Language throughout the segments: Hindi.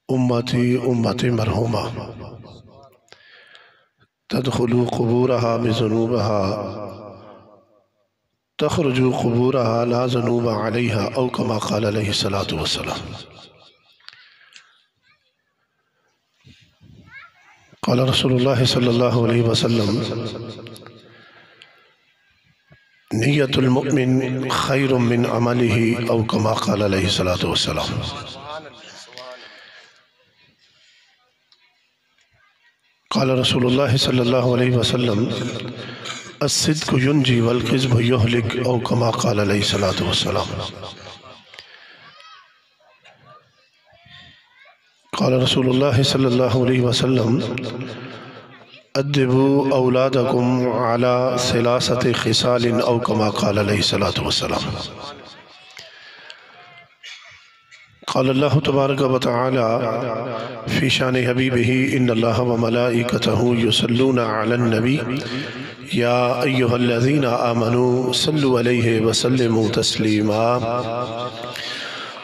उम्मती उम्मती मरहुमा तदखुलू क़ुबूरहा बिज़ुनूबिहा तख़रुजू क़ुबूरहा ला ज़ुनूब अलैहा औ कमा क़ाल अलैहिस्सलातु वस्सलाम। क़ाल रसूलुल्लाह सल्लल्लाहु अलैहि वसल्लम निय्यतुल मुमिन खैरुम मिन अमलिही औ कमा क़ाल अलैहिस्सलातु वस्सलाम। क़ाल रसूलुल्लाह सल्लल्लाहु अलैहि वसल्लम अस्सिद्क़ु युनजी वल किज़्बु युहलिक औ कमा क़ाल अलैहिस्सलातु वस्सलाम। क़ाल रसूलुल्लाह सल्लल्लाहु अलैहि वसल्लम अद्दिबू औलादकुम अला सलासति खिसालिन औ कमा क़ाल अलैहिस्सलातु वस्सलाम। क़ाल अल्लाहु तबारक व तआला फ़ी शान हबीबिही इन्नल्लाह व मलाइकतहू युसल्लूना अलन नबी या अय्युहल्लज़ीना आमनू सल्लु अलैहि व सल्लिमू तस्लीमा।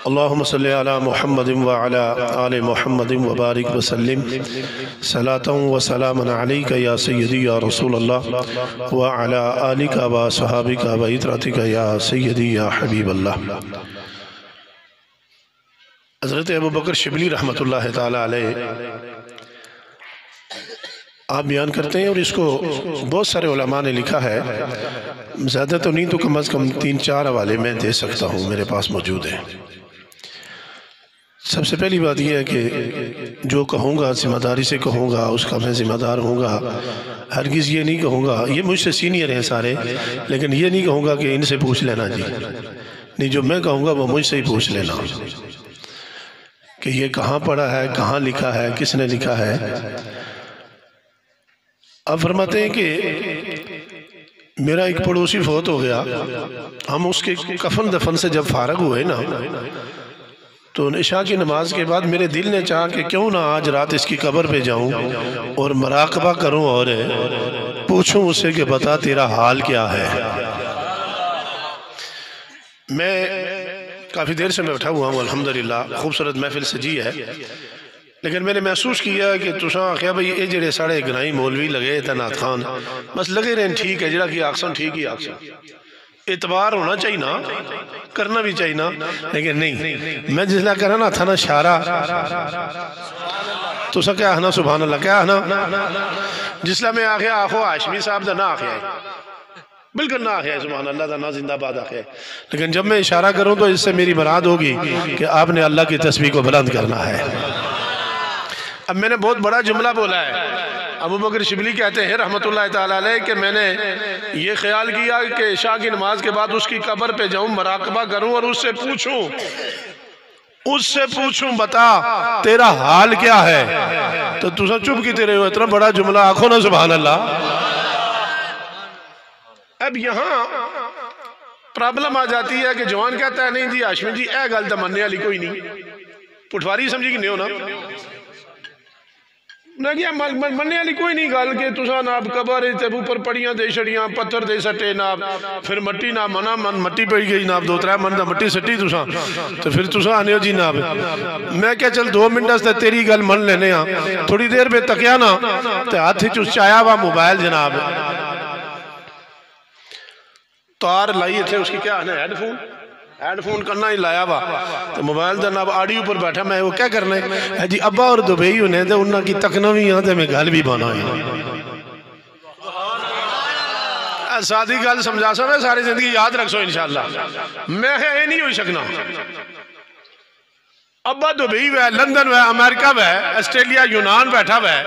अल्लाहुम्मा सल्लि अला मुहम्मदिन व अला आलि मुहम्मदिन व बारिक व सल्लिम सलातन व सलामन अलैका या सय्यदी या रसूलल्लाह व अला आलिका व सहाबिका व इतरतिका या सय्यदी या हबीबल्लाह। हज़रत अबू बकर शिबली रहमतुल्लाह ताला अलैह आप बयान करते हैं और इसको बहुत सारे उलमा ने लिखा है, ज़्यादा तो नहीं तो कम अज़ कम 3-4 हवाले मैं दे सकता हूँ, मेरे पास मौजूद है। सबसे पहली बात यह है कि जो कहूँगा ज़िम्मेदारी से कहूँगा, उसका मैं ज़िम्मेदार हूँगा। हरगिज़ ये नहीं कहूँगा, ये मुझसे सीनियर हैं सारे, लेकिन ये नहीं कहूँगा कि इनसे पूछ लेना जी, नहीं, जो मैं कहूँगा वो मुझसे ही पूछ लेना कि ये कहाँ पढ़ा है, कहाँ लिखा है, किसने लिखा है। अब फरमाते हैं कि मेरा एक पड़ोसी फौत हो गया, हम उसके कफन दफन से जब फारग हुए ना, तो इशा की नमाज के बाद मेरे दिल ने चाहा कि क्यों ना आज रात इसकी कब्र पे जाऊं और मराकबा करूं और पूछूं उससे कि बता तेरा हाल क्या है। मैं काफ़ी देर से मैं बैठा हुआ हूँ, अल्हम्दुलिल्लाह खूबसूरत महफिल सजी है, लेकिन मैंने महसूस किया कि तुसा आख्या भाई ये जेड़े साढ़े गनाई मौलवी लगे तैनात खान बस लगे रहन, ठीक है, जरा कि आखसन ठीक ही आखसन, एतबार होना चाहिए ना, करना भी चाहिए ना, लेकिन नहीं, मैं जिसला करा ना था ना इशारा, तुसा क्या आखना सुभान अल्लाह, क्या आखना, जिसला मैं आख्या आखो हाशमी साहब दा ना आख्या है, बिल्कुल ना आख्या है, सुभान अल्लाह दा ना जिंदाबाद आख्या है, लेकिन जब मैं इशारा करूं तो इससे मेरी मुराद होगी कि आपने अल्लाह की तस्बीह को बुलंद करना है। अब मैंने बहुत बड़ा जुमला बोला है। अबू बकर शिबली कहते हैं रहमतुल्लाह ताला अलैह कि मैंने ये ख्याल किया कि इशा की नमाज के बाद उसकी कब्र पे जाऊं, मराकबा करूं और उससे पूछूं बता तेरा हाल क्या है। तो तुसा चुप की तेरे हो, इतना बड़ा जुमला आखो ना सुभान अल्लाह। अब यहाँ प्रॉब्लम आ जाती है कि जवान कहता है नहीं जी हाशमी जी यह गल तो मनने वाली कोई नहीं, पुठवारी समझी कि नहीं होना ना क्या मनने वाली कोई नहीं गल कि तुसा नाब कबर ते ऊपर पड़ियां दे छड़ियां, पत्थर दे सट्टे नाब, फिर मट्टी ना मना मन मट्टी पड़ी गई नाब, 2-3 मन दा मट्टी सट्टी तुसा, तो फिर तुसा आने हो जी नाब। मैं क्या चल 2 मिनट से तेरी गल मन लेने आ, थोड़ी देर में तकिया ना ते हाथ च चाया वा मोबाइल जनाब, तार लाई थे उसकी क्या है हेडफोन करना ही लाया वा, तो मोबाइल का नाम आडियो पर बैठा, मैं वो क्या करना है जी अब्बा और दुबई होने तो उन्होंने की तकना भी हाँ, तो मैं गल भी बना सादी गल समझा सो, मैं सारी जिंदगी याद रख सो इंशाअल्लाह। मैं ये नहीं हो सकना, अब्बा दुबई वै, लंदन वै, अमेरिका वै, ऑस्ट्रेलिया, यूनान बैठा वै,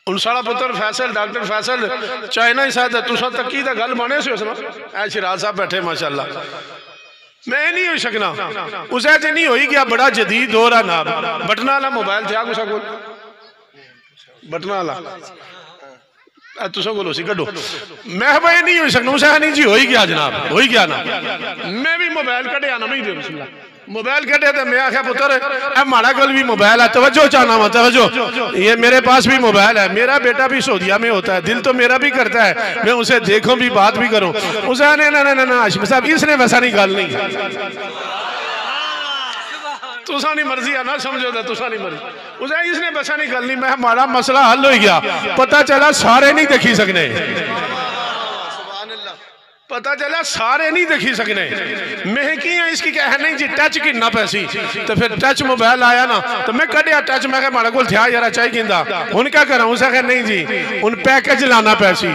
साड़ा पुत्र फैसल डॉक्टर फैसल चाइना ही साथ तुसा तकी दा गल बने से उसमें शिराज साहब बैठे माशाल्लाह। मैं नहीं हो सकना, उस नहीं होई गया बड़ा जदीद दौर है ना, बटना वाला मोबाइल थे कुछ बटना वाला तुसा को कड्डो, मैं भाई नहीं हो सकना, उस नहीं जी हो ही गया जनाब, हो ही गया ना। मैं भी मोबाइल कढ़िया ना, नहीं दे मोबाइल कटे तो मैं आख्या पुत्र माड़ा कोल भी मोबाइल है, तवज्जो चाहना वा तवज्जो, ये मेरे पास भी मोबाइल है, मेरा बेटा भी सऊदीया में होता है, दिल तो मेरा भी करता है मैं उसे देखूं भी बात भी करूं। उसे ना ना ना ना हाशिम साहब इसने वैसा नहीं गल नहीं, तुसा नहीं मर्जी है ना समझो तो तुसा नहीं मर्जी उसे इसने बसा नहीं करनी मैं हमारा मसला हल हो गया पता चला सारे नहीं देखी सकने पता चला सारे नहीं देखी सकने महंगी है इसकी क्या है नहीं जी टच किन्ना पैसी तो फिर टच मोबाइल आया ना तो मैं कढ़िया टच मैं माड़े को थे यार चाहिए कहता हूँ क्या करा उसे नहीं जी उन पैकेज लाना पैसी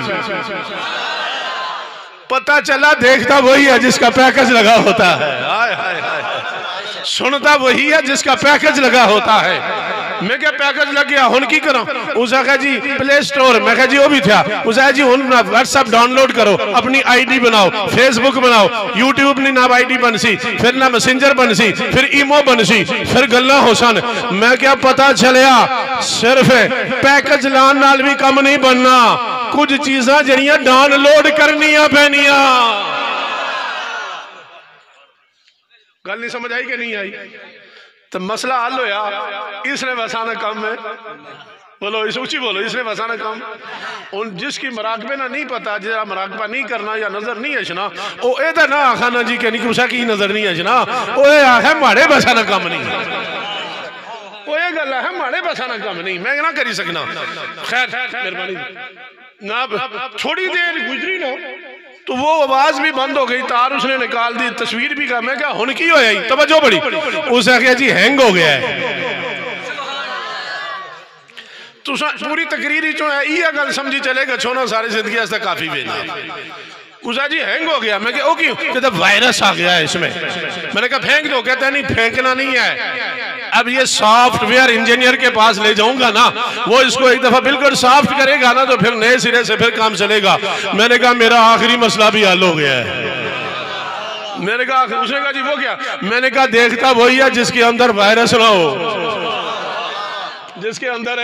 पता चला देखता वही है जिसका पैकेज लगा होता है हाय हाय हाय सुनता वही है जिसका पैकेज लगा होता है मैं क्या पैकेज लग गया हुन की करा उसे कहा जी प्ले स्टोर मैं कहा जी वो भी था उसे जी हुन व्हाट्सएप डाउनलोड करो अपनी आईडी बनाओ फेसबुक बनाओ यूट्यूब नहीं ना आईडी बन सी फिर ना मैसेंजर बन सी फिर ईमो बन सी फिर गल्ला हो सन मैं क्या पता चलिया सिर्फ पैकेज लान नाल भी कम नहीं बनना कुछ चीज़ां जड़ियां डाउनलोड करनियां पैनियां गल नहीं समझ आई कि नहीं आई तो मसला हल होया इसने वसाना कम है बोलो इस ऊंची बोलो इसने वसाना कम उन जिसकी मराकबे ना नहीं पता जरा मराकबा नहीं करना या नजर नहीं है ओ एदा ना आखाना जी कि नहीं उसा की नजर नहीं है ओ ये आखे माड़े वसाना कम नहीं ओ ये गल है माड़े वसाना कम नहीं मैं ना करी सकना खैर मेहरबानी ना थोड़ी देर गुजरी ना तो वो आवाज भी बंद हो गई तार उसने निकाल दी तस्वीर भी कहा मैं क्या हुन की होया तवज्जो बड़ी उसे कहा जी हैंग हो गया है तुसा पूरी तकरीर चो है ये गल समझी चलेगा छोना सारी जिंदगी वास्ते काफी वेला उसा जी हैंग हो गया मैं क्या ओ क्यों कहता वायरस आ गया है इसमें मैंने कहा फेंक दो कहता नहीं फेंकना नहीं है अब ये सॉफ्टवेयर इंजीनियर के पास ले जाऊंगा ना वो इसको एक दफा बिल्कुल सॉफ्ट करेगा ना तो फिर नए सिरे से फिर काम चलेगा मैंने कहा मेरा आखिरी मसला भी हल हो गया है मैंने कहा उसने कहा जी वो क्या मैंने कहा देखता वही है जिसके अंदर वायरस ना हो जिसके अंदर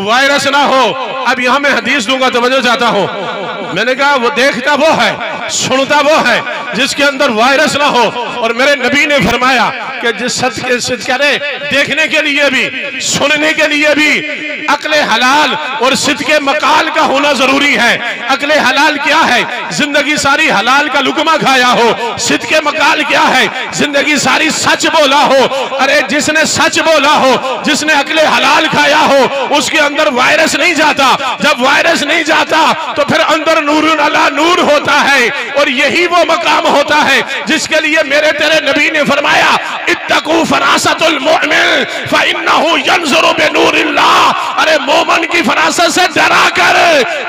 वायरस ना हो अब यहां मैं हदीस दूंगा तवज्जो चाहता हूं मैंने कहा वो देखता वो है सुनता वो है जिसके अंदर वायरस ना हो और मेरे नबी ने फरमाया कि जिस सत्य देखने के लिए भी सुनने के लिए भी अक्ले हलाल और सिद्के मकाल का होना जरूरी है अक्ले हलाल क्या है जिंदगी सारी हलाल का लुकमा खाया हो सिद्के मकाल क्या है जिंदगी सारी सच बोला हो अरे जिसने सच बोला हो जिसने अक्ले हलाल खाया हो उसके अंदर वायरस नहीं जाता जब वायरस नहीं जाता तो फिर अंदर नूरुन अला नूर होता है और यही वो मकाम होता है जिसके लिए मेरे तेरे नबी ने फरमाया इत्तकू फरासतुल मुमिन फइन्नहु यंजुरु बिनूरिल्लाह अरे मोमिन की फरासत से डरा कर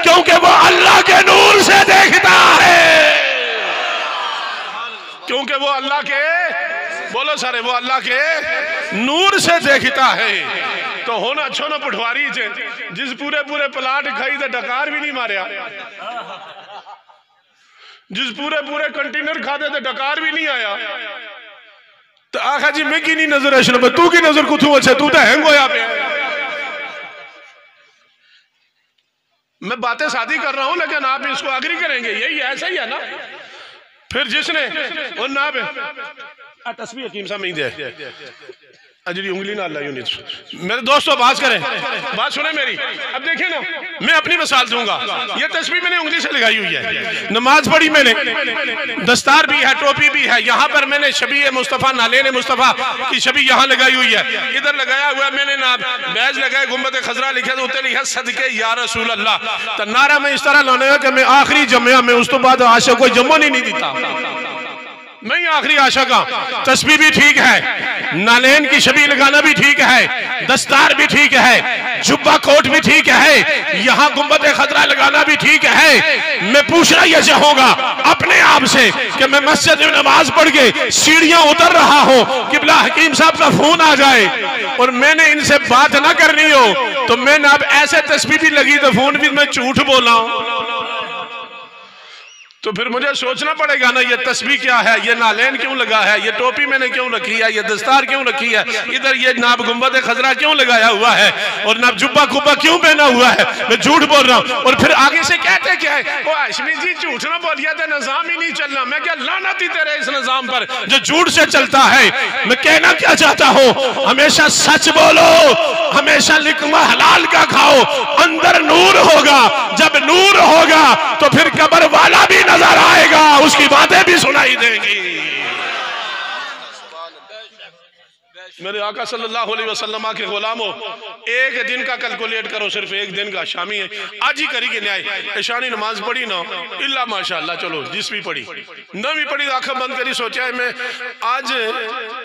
क्योंकि वो अल्लाह के नूर से देखता है क्योंकि वो अल्लाह के बोलो सारे वो अल्लाह के नूर से देखता है तो होना अच्छो ना पटवारी जिस पूरे पूरे प्लाट खाई तो डकार भी नहीं मारिया जिस पूरे पूरे कंटेनर खाते तो डकार भी नहीं आया तो आखा जी मैं की नहीं नजर है तू की नजर कुछ अच्छा तू तो हैंग होया पे मैं बातें शादी कर रहा हूं लेकिन आप इसको अग्री करेंगे यही ऐसा ही है ना फिर जिसने और ना तस्वीर हकीम साहब नहीं दे अजरी उंगली ना लाई मेरे दोस्तों बात करें बात सुने मेरी अब देखें ना मैं अपनी मिसाल दूंगा ये तस्वीर मैंने उंगली से लगाई हुई है नमाज पढ़ी मैंने दस्तार भी है टोपी भी है यहाँ पर मैंने शबी मुस्तफ़ा नालेन मुस्तफ़ा की शबी यहाँ लगाई हुई है इधर लगाया हुआ मैंने ना बैज लगाए गुम्बद खजरा लिखे तो उतने लिखा सदके या रसूल अल्लाह तो नारा में इस तरह लाने कि मैं आखिरी जम्या में उस तो बाद आशा कोई जम्मो नहीं देता मैं ही आखिरी आशा का तस्बीह भी ठीक है नालेन की शबी लगाना भी ठीक है दस्तार भी ठीक है जुब्बा कोट भी ठीक है यहाँ गुम्बद खतरा लगाना भी ठीक है मैं पूछना यह चाहूंगा अपने आप से कि मैं मस्जिद में नमाज पढ़ के सीढ़ियां उतर रहा हूँ किबला हकीम साहब का फोन आ जाए और मैंने इनसे बात ना करनी हो तो मैंने अब ऐसे तस्बीह भी लगी तो फोन भी मैं झूठ बोला हूं तो फिर मुझे सोचना पड़ेगा ना ये तस्बीह क्या है ये नालेन क्यों लगा है ये टोपी मैंने क्यों रखी है ये दस्तार क्यों रखी है इधर ये नाब गुम्बद खजरा क्यों लगाया हुआ है और नाब जुब्बा कुब्बा क्यों पहना हुआ है मैं झूठ बोल रहा हूँ और फिर आगे से कहते क्या है ओ हाशमी जी झूठ ना बोलिए तो निजाम ही नहीं चलना मैं क्या लानत ही तेरे इस निजाम पर जो झूठ से चलता है मैं कहना क्या चाहता हूँ हमेशा सच बोलो हमेशा लिकमा हलाल का खाओ अंदर नूर होगा जब नूर होगा तो फिर कब्र वाला भी नजर आएगा उसकी बातें भी सुनाई देंगी मेरे आका सल्लल्लाहु अलैहि वसल्लम के गुलामों, एक दिन का कैलकुलेट करो, सिर्फ एक दिन का। शामी है आज ही करी के न्याय, ईशानी नमाज पढ़ी ना इल्ला माशाअल्लाह, चलो जिस भी पढ़ी न भी पढ़ी आंखें बंद करी, सोचा है मैं आज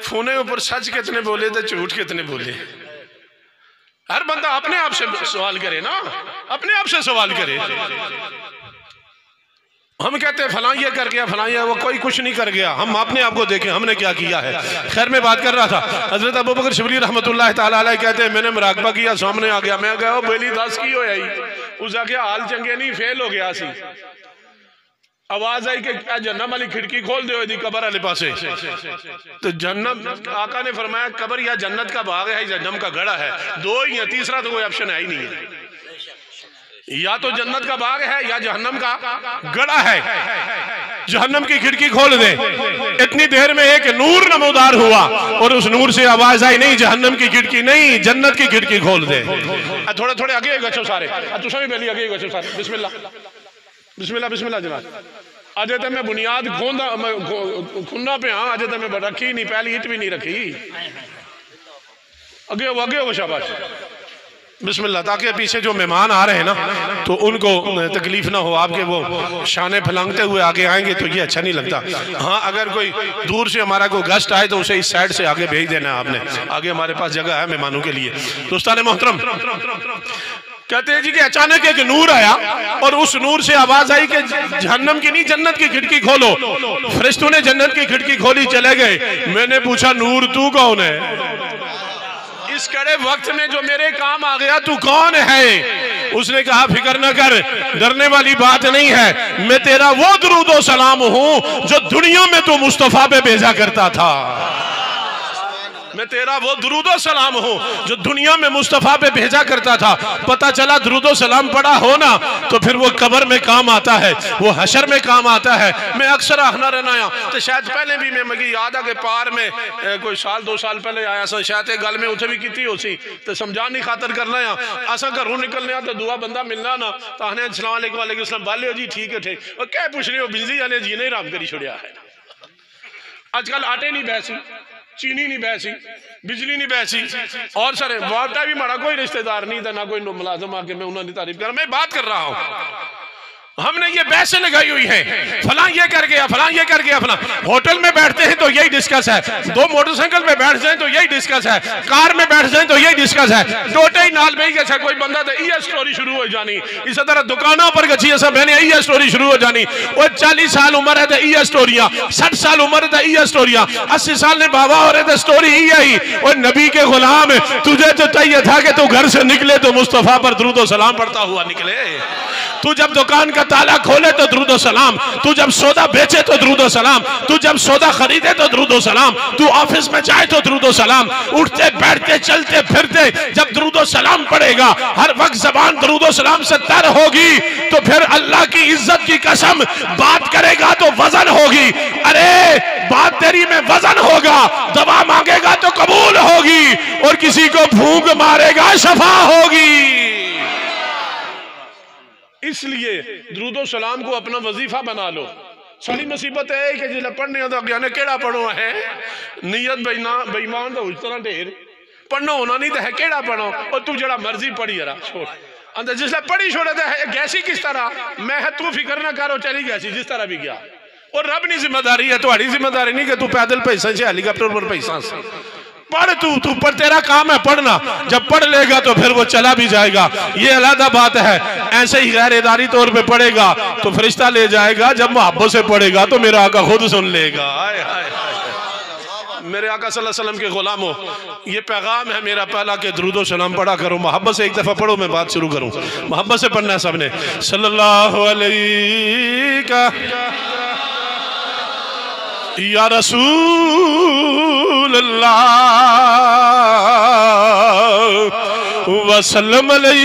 फोने ऊपर सच कितने बोले थे झूठ कितने बोले। हर बंदा अपने आप से सवाल करे ना, अपने आप से सवाल करे। हम कहते हैं फलां ये कर गया, फलां ये, वो कोई कुछ नहीं कर गया। हम अपने आप को देखें हमने क्या किया है। खैर मैं बात कर रहा था, हजरत अबू बकर शिबली रहमतुल्लाह तआला अलैह कहते हैं मैंने मुराकबा किया, सामने आ गया, मैं गया बेली दस की हो आई, उस आके हाल चंगे नहीं फेल हो गया सी। आवाज आई कि क्या जन्नत वाली खिड़की खोल दो दी कबर वाले पासे। तो जन्नत आका ने फरमाया कबर या जन्नत का बाग है या जन्नम का गड़ा है, दो ही है, तीसरा तो कोई ऑप्शन है ही नहीं है। या तो जन्नत का बाग है या जहन्नम का गड़ा है। जहन्नम की खिड़की खोल दे। इतनी देर में एक नूर नमोदार हुआ और उस नूर से आवाज आई नहीं जहन्नम की खिड़की नहीं, जन्नत की खिड़की खोल दे। थोड़े थोड़े आगे गच्छो सारे, तुसा भी पहले आगे गच्छो सारे। बिस्मिल्लाह बिस्मिल्लाह बिस्मिल्लाह जनाब। अजे तो मैं बुनियाद खुन्ना पे हाँ, अजे तो मैं रखी नहीं, पहली ईट भी नहीं रखी। आगे हो शाबाश बिस्मिल्लाह, ताकि पीछे जो मेहमान आ रहे हैं ना तो उनको तकलीफ ना हो। आपके वो शाने फलांगते हुए आगे आएंगे तो ये अच्छा नहीं लगता। हाँ अगर कोई दूर से हमारा कोई गेस्ट आए तो उसे इस साइड से आगे भेज देना है आपने, आगे हमारे पास जगह है मेहमानों के लिए। दोस्तान मोहतरम कहते हैं जी कि अचानक एक नूर आया और उस नूर से आवाज आई कि जहन्नम की नहीं जन्नत की खिड़की खोलो। फरिश्तों ने जन्नत की खिड़की खोली, चले गए। मैंने पूछा नूर तू कौन है? इस कड़े वक्त में जो मेरे काम आ गया, तू कौन है? उसने कहा फिक्र न कर, डरने वाली बात नहीं है, मैं तेरा वो दुरूदो सलाम हूं जो दुनिया में तू मुस्तफा पे भेजा करता था। मैं तेरा वो दुरूदो सलाम हूँ जो दुनिया में मुस्तफ़ा पे भेजा करता था। पता चला दुरूदो सलाम पड़ा हो ना तो फिर वो कब्र में काम आता है, वो हशर में काम आता है। मैं अक्सर आखना रहना तो शायद पहले भी मैं मगी याद आ के पार में कोई साल दो साल पहले आया सा, शायद गल में उठे भी की हो सी तो समझाने खातर करना आ। असा घरों निकलने तो दुआ बंदा मिलना ना तो आने अस्सलाम वालेकुम वालेकुम सलाम बाले हो जी ठीक है ठीक, और क्या पूछ रहे हो बिजली वाले जी ने राम करी छोड़िया है। अजकल आटे नहीं बैसी, चीनी नहीं बैसी, बिजली नहीं बैसी और सर वाटा भी माड़ा कोई रिश्तेदार नहीं था ना कोई मुलाजम आके मैं उन्होंने तारीफ कर, मैं बात कर रहा हूँ। हमने ये बहसें लगाई हुई है, फलां ये कर गया, फलां ये कर गया, फलां। होटल में बैठते हैं तो यही डिस्कस है, दो मोटरसाइकिल में बैठ जाए तो यही डिस्कस है, कार में बैठ जाए तो यही डिस्कस है। टोटे ही नाल में कैसा कोई बंदा तो ये स्टोरी शुरू हो जानी, इसी तरह दुकानों पर गच्छी सब मैंने ये स्टोरी शुरू हो जानी। वो 40 साल उम्र है तो ये स्टोरियां, 60 साल उम्र है तो ये स्टोरियां, 80 साल ने बाबा हो रहे थे स्टोरी यही। और नबी के गुलाम तुझे तो चाहिए था कि तू घर से निकले तो मुस्तफा पर दुरूद सलाम पढ़ता हुआ निकले। तू जब दुकान का ताला खोले तो दुरूद सलाम, तू जब सौदा बेचे तो दुरूद सलाम, तू जब सौदा खरीदे तो दुरूद सलाम, तू ऑफिस में जाए तो दुरूद सलाम, उठते बैठते चलते फिरते जब दुरूद सलाम पड़ेगा, हर वक्त जबान दुरूद सलाम से तर होगी तो फिर अल्लाह की इज्जत की कसम बात करेगा तो वजन होगी। अरे बात तेरी में वजन होगा, दवा मांगेगा तो कबूल होगी और किसी को भूख मारेगा शफा होगी। इसलिए दुरूदो सलाम को अपना वजीफा बना लो। सारी मुसीबत है कि जिला पढ़ने तो अज्ञाने केड़ा पढ़ो है, नीयत बेईमान तो उस तरह ढेर पढ़ना होना नहीं तो है केड़ा पढ़ो, और तू जरा मर्जी पढ़ी जरा छोड़ अंदर जिसले पढ़ी छोड़े तो है गैसी किस तरह मैं है, तू फिक्र ना करो चली गैसी जिस तरह भी गया। और रब नहीं जिम्मेदारी है, तुम्हारी जिम्मेदारी नहीं कि तू पैदल पैसा से हेलीकॉप्टर पर पैसा से पढ़, तू पर तेरा काम है पढ़ना। जब पढ़ लेगा तो फिर वो चला भी जाएगा, ये अलग बात है। ऐसे ही गैरदारी तौर पे पढ़ेगा तो फरिश्ता ले जाएगा, जब मोहब्बत से पढ़ेगा तो मेरा आका खुद सुन लेगा। मेरे आका सल्लल्लाहु अलैहि वसल्लम के गुलामों, ये पैगाम है मेरा पहला कि दुरूद सलाम पढ़ा करो। मोहब्बत से एक दफा पढ़ो, मैं बात शुरू करूं। मोहब्बत से पढ़ना है सबने। सल्लल्लाहु अलैहि का या रसूल अल्लाह वसल्लम अलैका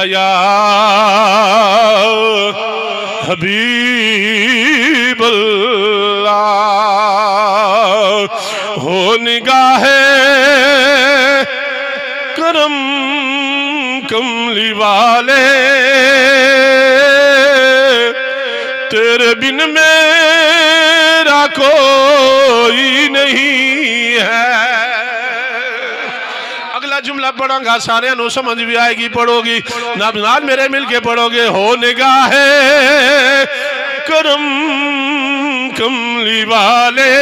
या हबीब अल्लाह। हो निगाहे करम कमली वाले तेरे बिन मेरा मेरा कोई नहीं है। अगला जुमला पढ़ांगा, सारे नु समझ भी आएगी, पढ़ोगी नाल मेरे मिलके पढ़ोगे। हो निगाहे करम कमली वाले,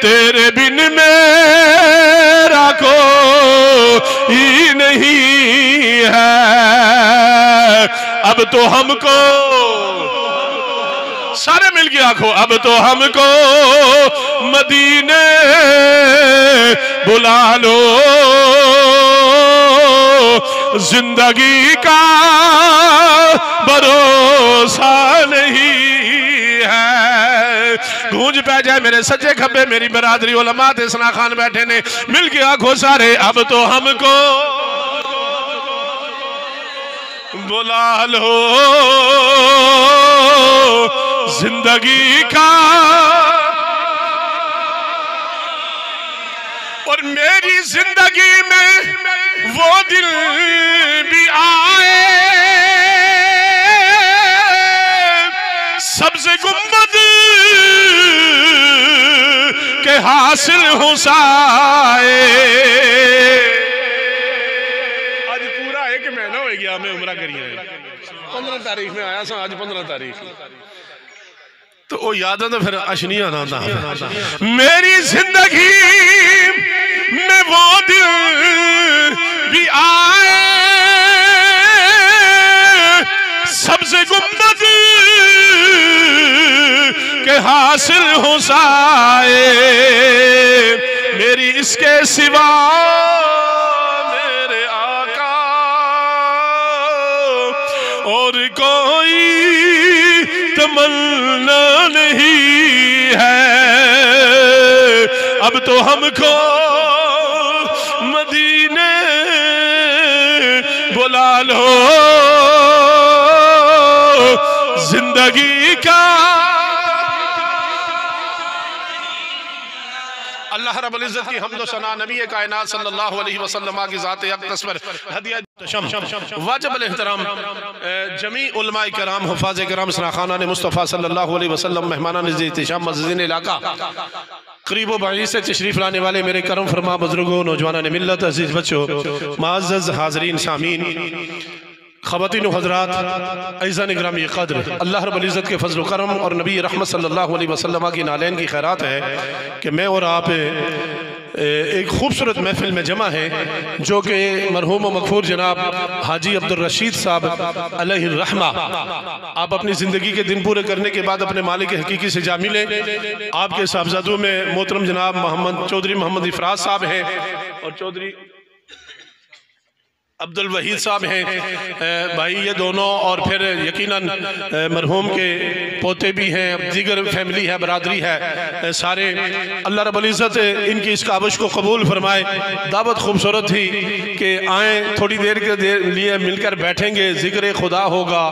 तेरे बिन मेरा कोई नहीं है। अब तो हमको, सारे मिलके आखो, अब तो हमको मदीने बुला लो, जिंदगी का भरोसा नहीं है। गूंज पै जाए मेरे सच्चे खब्बे, मेरी बरादरी उलमा ते सना खान बैठे ने, मिलके आखो सारे, अब तो हमको बुला लो, जिंदगी का। और मेरी जिंदगी में वो दिल भी आए, सबसे गुम्बद के हासिल हो साए। आज पूरा एक महीना हो गया मैं उम्रा करिए, 15 तारीख में आया था, आज 15 तारीख तो वो याद है, तो फिर अशनिया ना था। मेरी जिंदगी में वो दिल भी आए, सबसे गुम्बद के हासिल हो साए। मेरी इसके सिवा मेरे आका और कोई तमन्ना नहीं है। अब तो हमको मदीने बुला लो, जिंदगी का। अल्लाह रब्बुल इज्जत की हम्द व सना, नबी कायनात सल्लल्लाहु अलैहि वसल्लम की ज़ात अक़दस पर हदिया वाजिब एहतराम जमी उलमा कराम, हुफ़ाज़ कराम, सनाख़ानान मुस्तफ़ा सल्लल्लाहु अलैहि वसल्लम, मेहमानान इज़्तिशाम, मज़ीन इलाका, करीब बाई से तशरीफ़ लाने वाले मेरे करम फरमा बुजुर्गों, नौजवान मिल्लत, अज़ीज़ बच्चों, मुअज़्ज़ज़ हाज़रीन सामीन, ख़वातीन हज़रात, अज़ीज़ान गिरामी क़द्र, अल्लाह रब्बुल इज़्ज़त के फ़ज़्ल व करम और नबी रहमत सल्लल्लाहु अलैहि वसल्लम की नालैन की खैरात है कि मैं और आप एक खूबसूरत महफिल में जमा है, जो कि मरहूम व मग़फ़ूर जनाब हाजी अब्दुल रशीद साहब अलैहि रहमा, आप अपनी ज़िंदगी के दिन पूरे करने के बाद अपने मालिक हकीकी से जा मिले। आपके साहबजादों में मोहतरम जनाब चौधरी मोहम्मद इफ़राज साहब हैं और चौधरी अब्दुल वहीद साहब हैं भाई, ये दोनों, और फिर यकीनन मरहूम के पोते भी हैं, दीगर फैमिली है, बरादरी है सारे। अल्लाह रब्बुल इज़्ज़त इनकी इस काबिश को कबूल फरमाए। दावत खूबसूरत थी कि आए, थोड़ी देर के लिए मिलकर बैठेंगे, ज़िक्र खुदा होगा,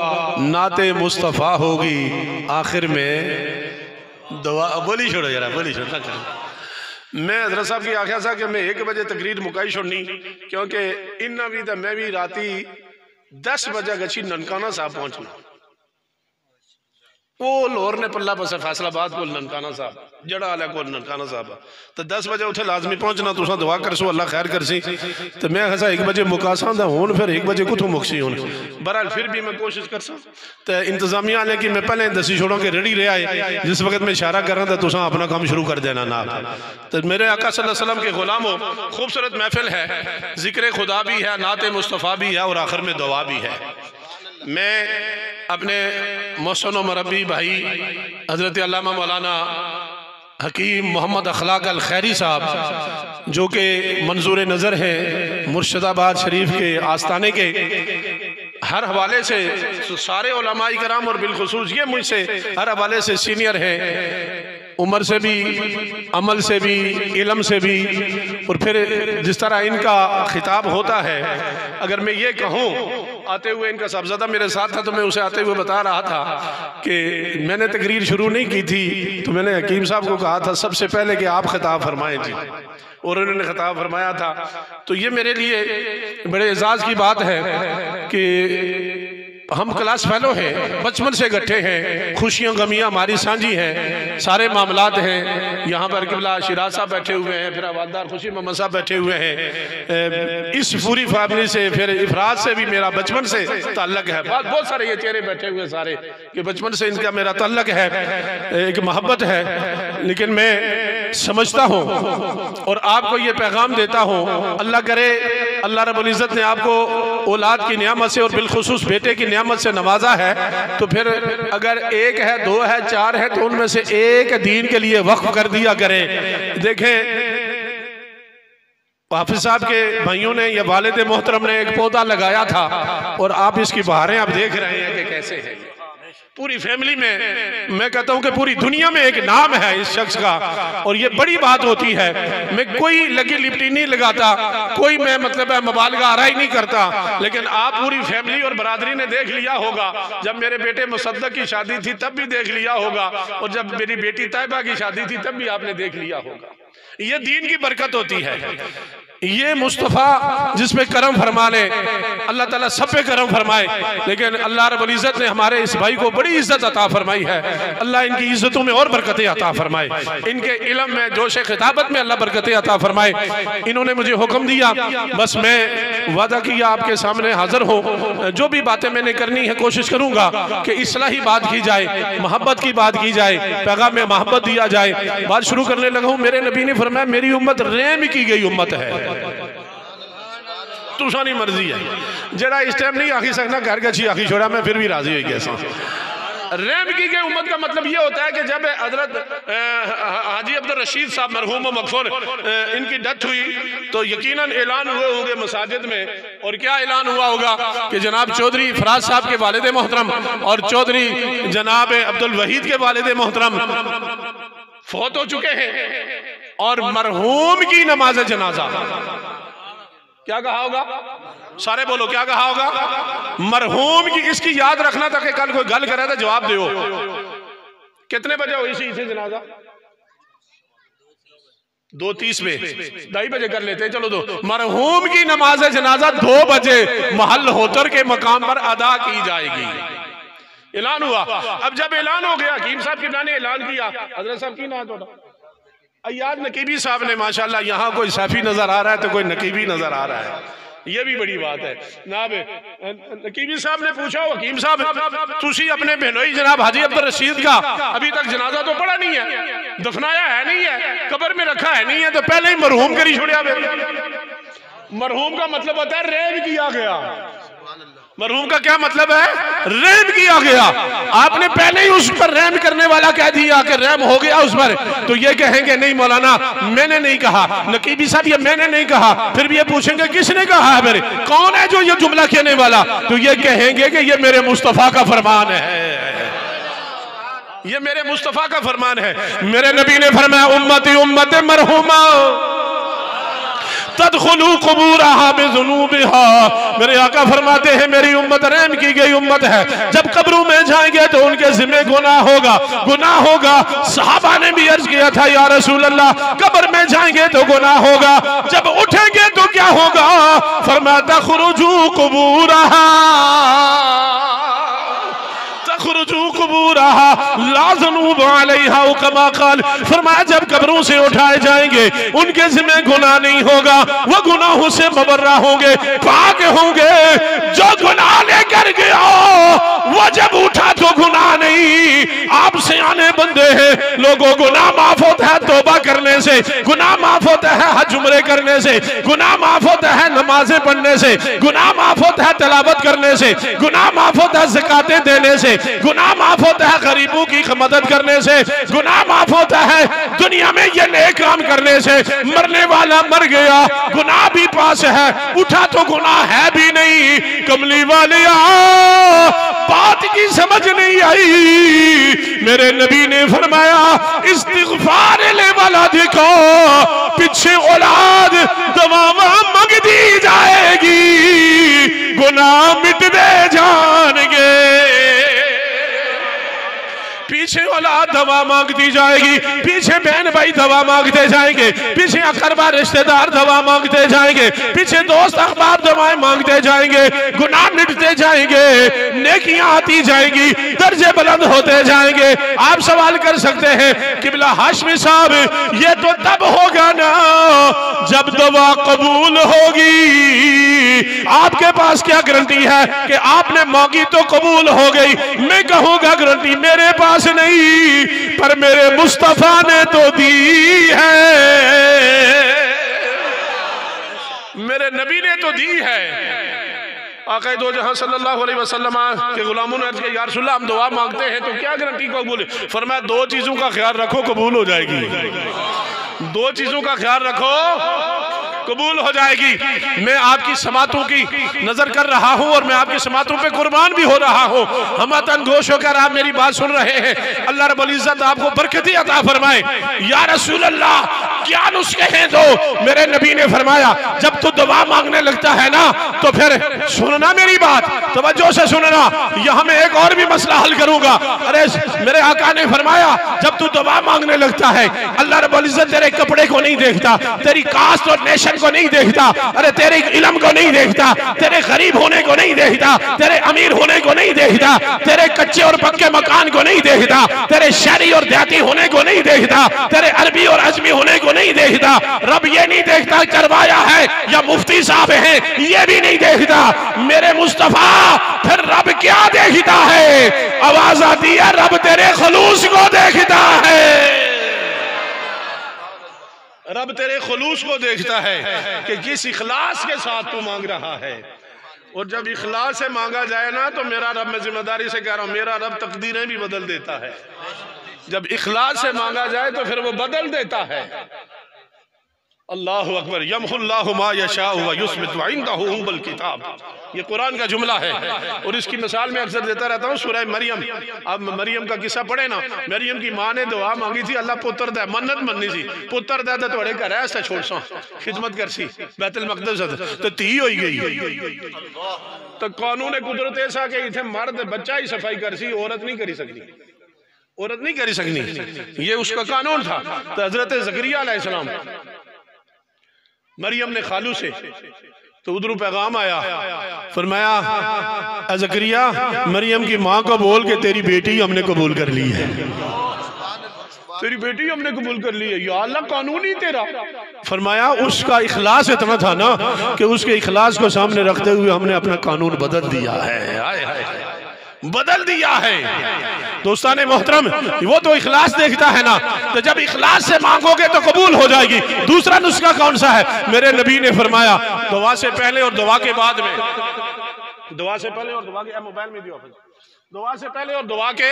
नाते मुस्तफ़ा होगी, आखिर में दुआ। बोली छोड़ो जरा, बोली छोड़ो। मैं हज़रत साहब की आख्या था कि मैं 1 बजे तकरीर मुकाई छोड़नी, क्योंकि इन्ना भी तो मैं भी राती 10 बजे गची ननकाना साहब पहुंचना। वो लाहौर ने पल्ला पास फैसलाबाद को ननकाना साहब, जड़ा आला को ननकाना साहब, तो 10 बजे उठे लाजमी पहुंचना। तुसा दुआ कर सो, अल्लाह खैर कर सी। तो मैं हसा 1 बजे मुकासा था हूँ, फिर 1 बजे कुछ मुकसी हूँ। बहरहाल फिर भी मैं कोशिश कर सा, तो इंतजामिया ने कि मैं पहले दसी छोड़ों के रेडी रहा है, जिस वक्त मैं इशारा कर रहा था तुसा अपना काम शुरू कर देना ना। तो मेरे आका सल्लल्लाहु अलैहि वसल्लम के गुलामों, खूबसूरत महफिल है, जिक्र खुदा भी है, नाते मुस्तफ़ा भी है, और आखिर में दुआ भी है। मैं अपने मोहसिन व मुरब्बी भाई हज़रत अल्लामा मौलाना हकीम मोहम्मद अखलाक अल खैरी साहब, जो कि मंजूर नज़र हैं मुर्शिदाबाद शरीफ के आस्ताने के, हर हवाले से सारे उलमा इकराम और बिलखुसूस ये मुझसे हर हवाले से सीनियर हैं, उम्र से भी, अमल से भी, इल्म से भी। और फिर जिस तरह इनका खिताब होता है, अगर मैं ये कहूँ, आते हुए इनका साहबजादा मेरे साथ था, तो मैं उसे आते हुए बता रहा था कि मैंने तकरीर शुरू नहीं की थी, तो मैंने हकीम साहब को कहा था सबसे पहले कि आप खिताब फरमाएं जी, और उन्होंने खिताब फरमाया था। तो ये मेरे लिए बड़े एजाज़ की बात है कि हम क्लास फेलो हैं, बचपन से इकट्ठे हैं, खुशियां गमियां हमारी साझी हैं, सारे मामलात हैं। यहाँ पर किबला शिराज साहब बैठे हुए हैं, फिर आवादार खुशी मोहम्मद साहब बैठे हुए हैं। इस पूरी फैमिली से, फिर इफराज से भी मेरा बचपन से ताल्लुक है। बहुत सारे ये चेहरे बैठे हुए सारे कि बचपन से इनका मेरा ताल्लुक है, एक मोहब्बत है। लेकिन मैं समझता हूँ और आपको ये पैगाम देता हूँ, अल्लाह करे अल्लाह रब्बुल इज़्ज़त ने आपको औलाद की नियामत से और बिलखुसूस बेटे की नियामत से नवाजा है, तो फिर अगर एक है, दो है, चार है, तो उनमें से एक दीन के लिए वक्फ कर दिया करें। देखें हाफिज साहब के भाइयों ने या वालिद मोहतरम ने एक पौधा लगाया था और आप इसकी बहारें आप देख रहे हैं कि कैसे है। पूरी फैमिली में, मैं कहता हूं कि पूरी दुनिया में एक नाम है इस शख्स का, और ये बड़ी बात होती है। मैं कोई लगी लिपटी नहीं लगाता, कोई मैं मतलब है मुबालगा आराई नहीं करता, लेकिन आप पूरी फैमिली और बरादरी ने देख लिया होगा। जब मेरे बेटे मुसद्दक की शादी थी तब भी देख लिया होगा, और जब मेरी बेटी तैयबा की शादी थी तब भी आपने देख लिया होगा। ये दीन की बरकत होती है। ये मुस्तफ़ा जिसमें करम फरमा ले, अल्लाह ताला सब पे करम फरमाए। लेकिन अल्लाह रब्बुल इज़्ज़त ने हमारे इस भाई को बड़ी इज्जत अता फरमाई है। अल्लाह इनकी इज्जतों में और बरकतें अता फरमाए, इनके इल्म में जोश खिताबत में अल्लाह बरकतें अता फरमाए। इन्होंने मुझे हुक्म दिया, बस मैं वादा किया आपके सामने हाजिर हो। जो भी बातें मैंने करनी है कोशिश करूंगा कि इस्लाही बात की जाए, मोहब्बत की बात की जाए, पैगाम में मोहब्बत दिया जाए। बात शुरू करने लगा हूँ। मेरे नबी ने फरमाया मेरी उम्मत रहम की गई उम्मत है, तुसानी मर्जी है। जरा इस टाइम नहीं आखी सकना घर का छी आखी छोड़ा, मैं फिर भी राजी हो गया। रहम की गई उम्मत का मतलब ये होता है कि जब हजरत हाजी अब्दुल रशीद साहब मरहूम व मगफूर इनकी डेथ हुई तो यकीनन ऐलान हुए होंगे मसाजिद में, और क्या ऐलान हुआ होगा कि जनाब चौधरी फराज साहब के वालिद मोहतरम और चौधरी जनाब अब्दुल वहीद के वालिद मोहतरम फौत हो चुके हैं, और मरहूम की नमाज जनाजा क्या कहा होगा? सारे बोलो क्या कहा होगा? मरहूम की। इसकी याद रखना था कि कल कोई गल करे तो जवाब दो। कितने बजे हुई सी इसे जनाजा? 2:30 में, 2:30 बजे कर लेते हैं, चलो 2। मरहूम की नमाज जनाजा 2 बजे महल होतर के मकाम पर अदा की जाएगी। ऐलान हुआ। अब जब ऐलान हो गया, हकीम साहब की ने ऐलान किया, हजरत साहब की नाम थोड़ा अय्याद नकीबी साहब ने, माशाल्लाह यहाँ कोई साफी नजर आ रहा है तो कोई नकीबी नजर आ रहा है, ये भी बड़ी बात है। जनाब नकीबी साहब ने पूछा, हकीम साहब तुसी अपने बहनोई जनाब हाजी अब्दुल रशीद का अभी तक जनाजा तो पड़ा नहीं है, दफनाया है नहीं है, कब्र में रखा है नहीं है, तो पहले ही मरहूम करी छोड़िया। मरहूम का मतलब होता है रहम किया गया। मरहूम का क्या मतलब है? रहम किया गया। आपने पहले ही उस पर रहम करने वाला कह दिया कि रहम हो गया उस पर, तो ये कहेंगे नहीं मौलाना मैंने नहीं कहा, नकीबी साहब ये मैंने नहीं कहा। फिर भी ये पूछेंगे किसने कहा है, मेरे कौन है जो ये जुमला कहने वाला? तो ये कहेंगे कि ये मेरे मुस्तफा का फरमान है, ये मेरे मुस्तफा का फरमान है। मेरे नबी ने फरमाया उम्मती उम्मत मरहूमा तदखुलू कुबूरहा बिजुनूबिहा। मेरे आका फरमाते हैं मेरी उम्मत रहम की गई उम्मत है। जब कब्रों में जाएंगे तो उनके जिम्मे गुनाह होगा, गुनाह होगा। सहाबा ने भी अर्ज किया था या रसूल अल्लाह कब्र में जाएंगे तो गुनाह होगा, जब उठेंगे तो क्या होगा? फरमाया तखरुजू कुबूरहा फरमाया जब कब्रों से उठाए जाएंगे उनके जिम्मे गुनाह नहीं होगा, वो गुनाहों से मुबर्रा होंगे, पाक होंगे। जो गुनाह लेकर गया वो जब उठा तो गुनाह नहीं। आप सियाने बंदे हैं, लोगों गुनाह माफ होता है तौबा करने से, गुनाह माफ होता है हज उम्रे करने से, गुनाह माफ होता है नमाजें पढ़ने से, गुनाह माफ होता है तिलावत करने से, गुनाह माफ होता है ज़कातें देने से, गुनाह माफ होता है गरीबों की मदद करने से, गुनाह माफ होता है दुनिया में ये नेक काम करने से। मरने वाला मर गया, गुनाह भी पास है, उठा तो गुनाह है भी नहीं। कमली वालिया बात की समझ नहीं आई। मेरे नबी ने फरमाया इस्तिग़फ़ार ले वाला देखो पीछे औलाद दवावा मंग दी जाएगी, गुनाह मिटते जाएंगे। पीछे औलाद दवा मांगती जाएगी, पीछे बहन भाई दवा मांगते जाएंगे, पीछे अकरबा रिश्तेदार दवा मांगते जाएंगे, पीछे दोस्त अखबार दवाएं मांगते जाएंगे, गुनाह मिटते जाएंगे, नेकियां आती जाएंगी, दर्जे बुलंद होते जाएंगे। आप सवाल कर सकते हैं किबला हाशमी साहब, ये तो तब होगा ना जब दवा कबूल होगी। आपके पास क्या गारंटी है कि आपने मांगी तो कबूल हो गई? मैं कहूंगा गारंटी मेरे पास नहीं, पर मेरे मुस्तफा ने तो दी है, मेरे नबी ने तो दी है। आक़ा दो जहां सल्लल्लाहु अलैहि वसल्लम के गुलामों ने अर्ज़ किया, या रसूल अल्लाह हम दुआ मांगते हैं तो क्या गारंटी कबूल है? फरमाया दो चीजों का ख्याल रखो, कबूल हो जाएगी। दो चीजों का ख्याल रखो, कबूल हो जाएगी। मैं आपकी समातों की नजर कर रहा हूं और मैं आपकी समातों पे कुर्बान भी हो रहा हूं। हम तनगोश होकर आप मेरी बात सुन रहे हैं। अल्लाह रब्बुल इज्जत आपको बरकती अता फरमाए। या रसूल अल्लाह क्या नुस्खे हैं? तो मेरे नबी ने फरमाया जब तू दुआ मांगने लगता है ना तो फिर सुनना मेरी बात, तवज्जो से सुनना। यहां मैं एक और भी मसला हल करूंगा। अरे मेरे आका ने फरमाया जब तू दुआ मांगने लगता है, अल्लाह रब्बुल इज्जत तेरे कपड़े को नहीं देखता, तेरी कास्ट और नेशन को नहीं देखता, अरे तेरे इल्म को नहीं देखता, तेरे गरीब होने को नहीं देखता, तेरे अमीर होने को नहीं देखता, तेरे कच्चे और पक्के मकान को नहीं देखता, तेरे शहरी और देहाती होने को नहीं देखता, तेरे अरबी और अजमी होने को नहीं देखता। रब ये नहीं देखता चरवाया है या मुफ्ती साहब है, ये भी नहीं देखता। मेरे मुस्तफा फिर रब क्या देखता है? आवाज आती है रब तेरे खलूस को देखता है। रब तेरे खलूस को देखता है कि किस इखलास के साथ तू मांग रहा है। और जब इखलास से मांगा जाए ना तो मेरा रब, मैं जिम्मेदारी से कह रहा हूं, मेरा रब तकदीरें भी बदल देता है। जब इखलास से मांगा जाए तो फिर वो बदल देता है। अल्लाहु अकबर। यमहुल्लाहु मा यशाउ व युस्बितु इंदहु उम्मुल किताब, ये कुरान का जुमला है। और इसकी मिसाल मैं अक्सर देता रहता हूँ, सूरह मरियम। अब मरियम का किस्सा पढ़े ना, मरियम की माँ ने दुआ मांगी थी, अल्लाह पुत्र दे, मन्नत मननी सी, पुत्र दे तो थोड़े घर ऐसा छोड़ सा खिदमत कर सी बैतुल मक़दस तो धी हो गई। तो कानून कुदरत ऐसा कि इथे मर्द बच्चा ही सफाई कर सी, औरत नहीं करी सकती, औरत नहीं करी सकती, ये उसका कानून था। तो हजरत ज़करिया अलैहिस्सलाम, मरियम ने खालू से, तो उधर पैगाम आया, फरमाया ज़करिया मरियम की माँ को बोल के तेरी बेटी हमने कबूल कर ली है, तेरी बेटी हमने कबूल कर ली है। या अल्लाह कानून ही तेरा। फरमाया उसका इखलास इतना था ना कि उसके इखलास को सामने रखते हुए हमने अपना कानून बदल दिया है, बदल दिया है। दोस्ताने मोहतरम, वो तो इखलास देखता है ना, तो जब इखलास से मांगोगे तो कबूल हो जाएगी। दूसरा नुस्खा कौन सा है? मेरे नबी ने फरमाया दुआ से पहले और दुआ के बाद में, दुआ से पहले और दुआ के, मोबाइल में दियो, दुआ से पहले और दुआ के